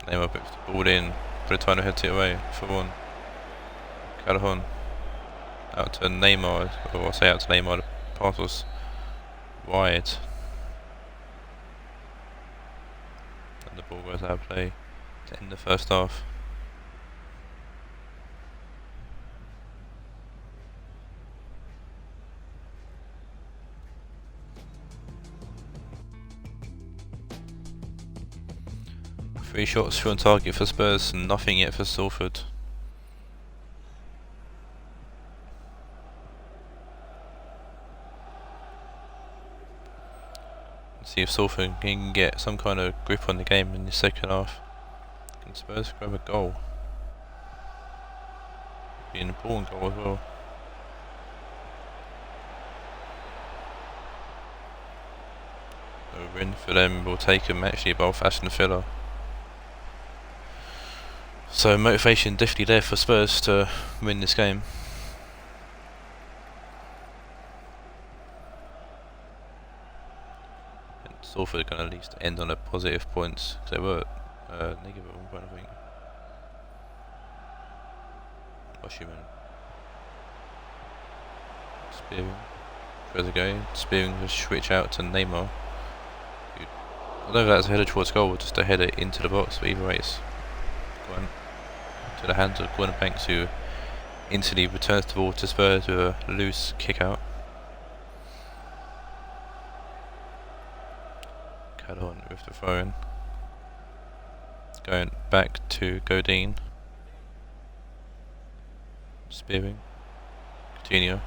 [SPEAKER 1] Neymar puts the ball in. Politano heads it away for one. Callaghan out to Neymar, or I say out to Neymar, the pass was wide. And the ball goes out of play to end the first half. Three shots on target for Spurs and nothing yet for Salford. Let's see if Salford can get some kind of grip on the game in the second half. Can Spurs grab a goal? Be an important goal as well. A win for them will take them actually above Aston Villa. So motivation definitely there for Spurs to win this game. And Salford are going to at least end on a positive points, because they were negative at one point, I think. Oshiman. Spearing. Trezeguet. Spearing will switch out to Neymar. I don't know if that's a header towards goal or just a header into the box, but either way it's gone to the hands of Gordon Banks, who instantly returns the ball to Spurs with a loose kick out. Callaghan with the throw in. Going back to Godin. Spearing. Coutinho.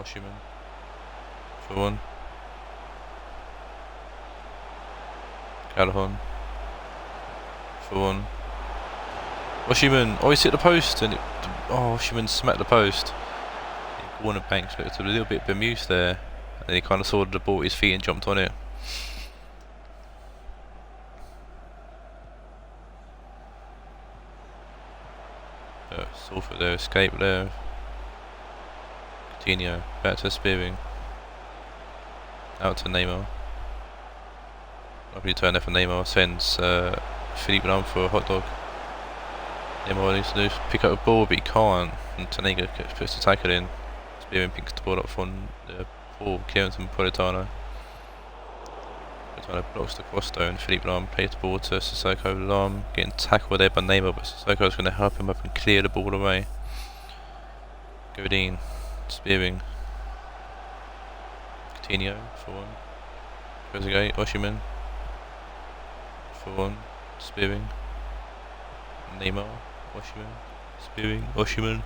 [SPEAKER 1] Oshiman. For one. Callaghan. For one. Oshiman, oh, he's hit the post, and Oshiman smacked the post. Warner Banks looked a little bit bemused there, and he kind of saw the ball at his feet and jumped on it. Salford there, escape there. Coutinho, back to Spearing. Out to Neymar. Lovely turn there for Neymar, sends Philippe Lam for a hot dog. Neymar needs to pick up a ball, but he can't, and Tanega puts the tackle in. Spearing picks the ball up from the ball, clearance from Politano. Politano blocks the cross though, and Philippe Lam plays the ball to Sissoko. Lam getting tackled there by Neymar, but Sissoko's going to help him up and clear the ball away. Godin, Spearing. Coutinho for one. Trezeguet, Oshiman. For one. Spearing. Neymar, Oshiman, Spearing, Oshiman.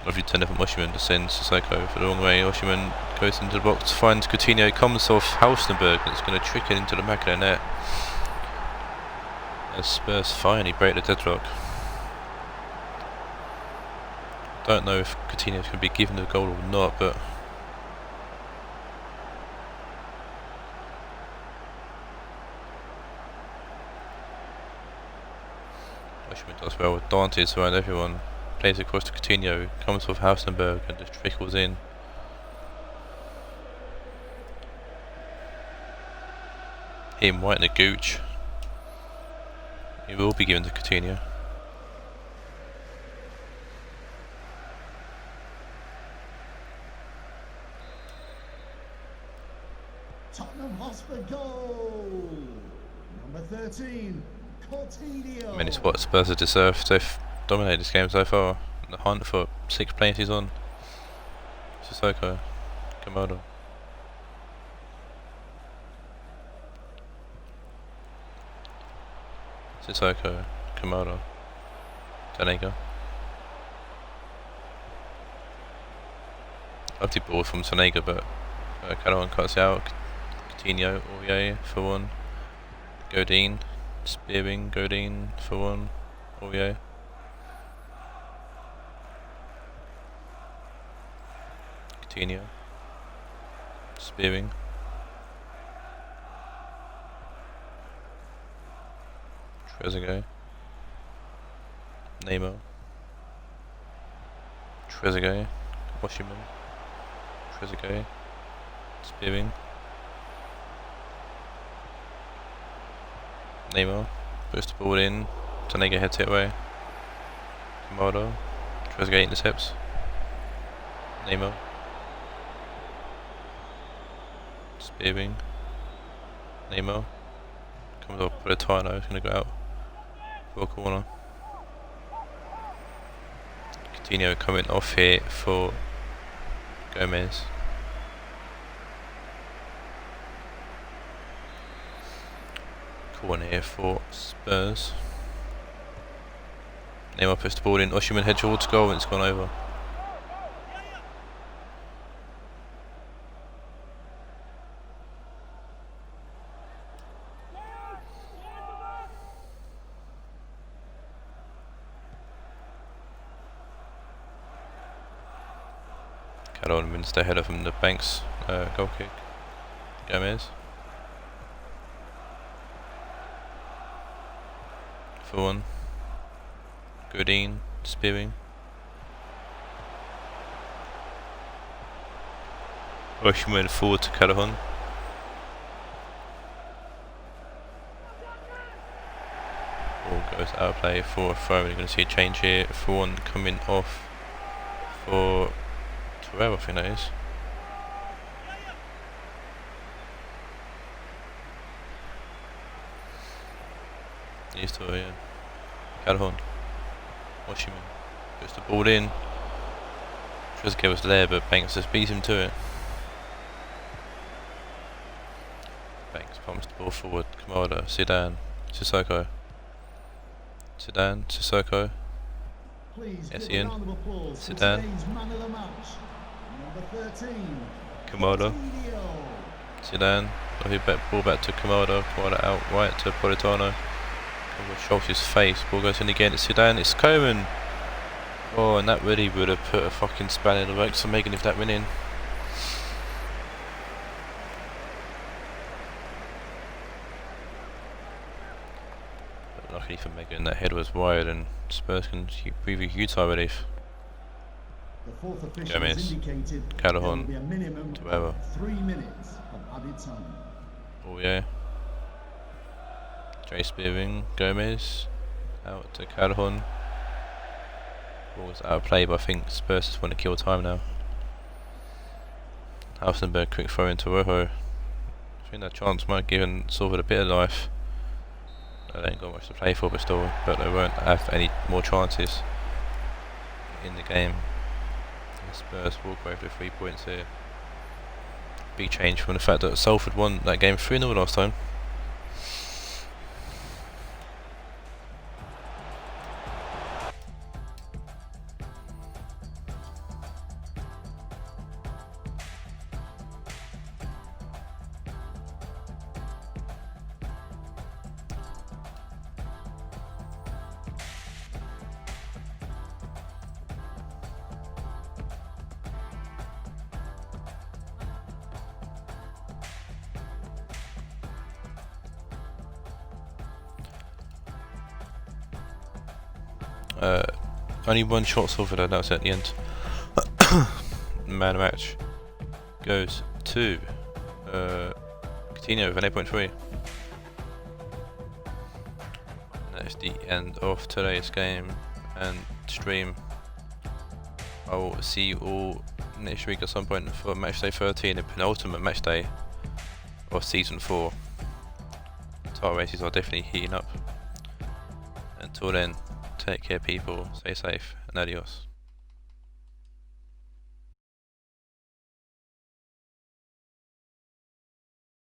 [SPEAKER 1] Lovely turn from Oshiman to send Sissoko for the wrong way. Oshiman goes into the box, finds Coutinho, comes off Hausenberg, and it's going to trick it into the back of the net. As Spurs finally break the deadlock. Don't know if Coutinho's going to be given the goal or not, but Oshiman does well with Dantes around everyone. plays across to Coutinho, comes off Hausenberg and just trickles in. Him right in the gooch. He will be given to Coutinho.
[SPEAKER 2] Tottenham Hotspur goal. Number 13, Coutinho.
[SPEAKER 1] I mean, it's what Spurs have deserved. They've dominated this game so far. The hunt for 6 places on. Sissoko, Komodo. Sissoko, Komodo, Tanega. Lovely ball from Tanega, but Calhoun cuts out. Coutinho, Aurier for one. Godin, spearing, Godin for one. Aurier. Coutinho, spearing. Trezeguet, Neymar, Trezeguet, Washiman, Trezeguet, spearing, Neymar, puts the ball in, Tanega heads it away, Komodo, Trezeguet intercepts, Neymar, spearing, Neymar, comes up, Politano is going to go out for a corner. Coutinho coming off here for Gomez. Corner here for Spurs. Neymar puts the ball in, Oshiman heads towards goal and it's gone over. Calhoun wins the header from the Banks goal kick. Gomez. For one. Godin, spearing. Rushman forward to Calhoun. Ball goes out of play for a throw. We're going to see a change here. For one coming off for Terrell, I think that is. These two, yeah. Calhoun. Washiman. Puts the ball in. Trezeguet was there, but Banks just beats him to it. Banks pumps the ball forward. Komodo, Zidane, Sissoko. Zidane, Sissoko. Essien, Zidane, Komodo, Zidane, ball back to Komodo, Komodo out right to Politano, Schultz's his face, ball goes in again, it's Zidane, it's Coman, oh and that really would have put a fucking spanner in the works for Megan if that went in. Luckily for Megan, that head was wide and Spurs can breathe a huge sigh of relief. Gomez, Calhoun, to whoever.
[SPEAKER 2] 3 minutes of added time.
[SPEAKER 1] Oh yeah. Jay spearing, Gomez, out to Calhoun. Ball's out of play, but I think Spurs just want to kill time now. Hausenberg quick throw into Rojo. I think that chance might have given Salford a bit of life. They ain't got much to play for, but they won't have any more chances in the game. Spurs walk away with 3 points here. Big change from the fact that Salford won that game 3-0 last time. only one shot silver though, that was at the end. Man of the match goes to Coutinho with an 8.3. That is the end of today's game and stream. I will see you all next week at some point for Matchday 13, the penultimate matchday of Season 4. Title races are definitely heating up. Until then, take care people, stay safe, and adios.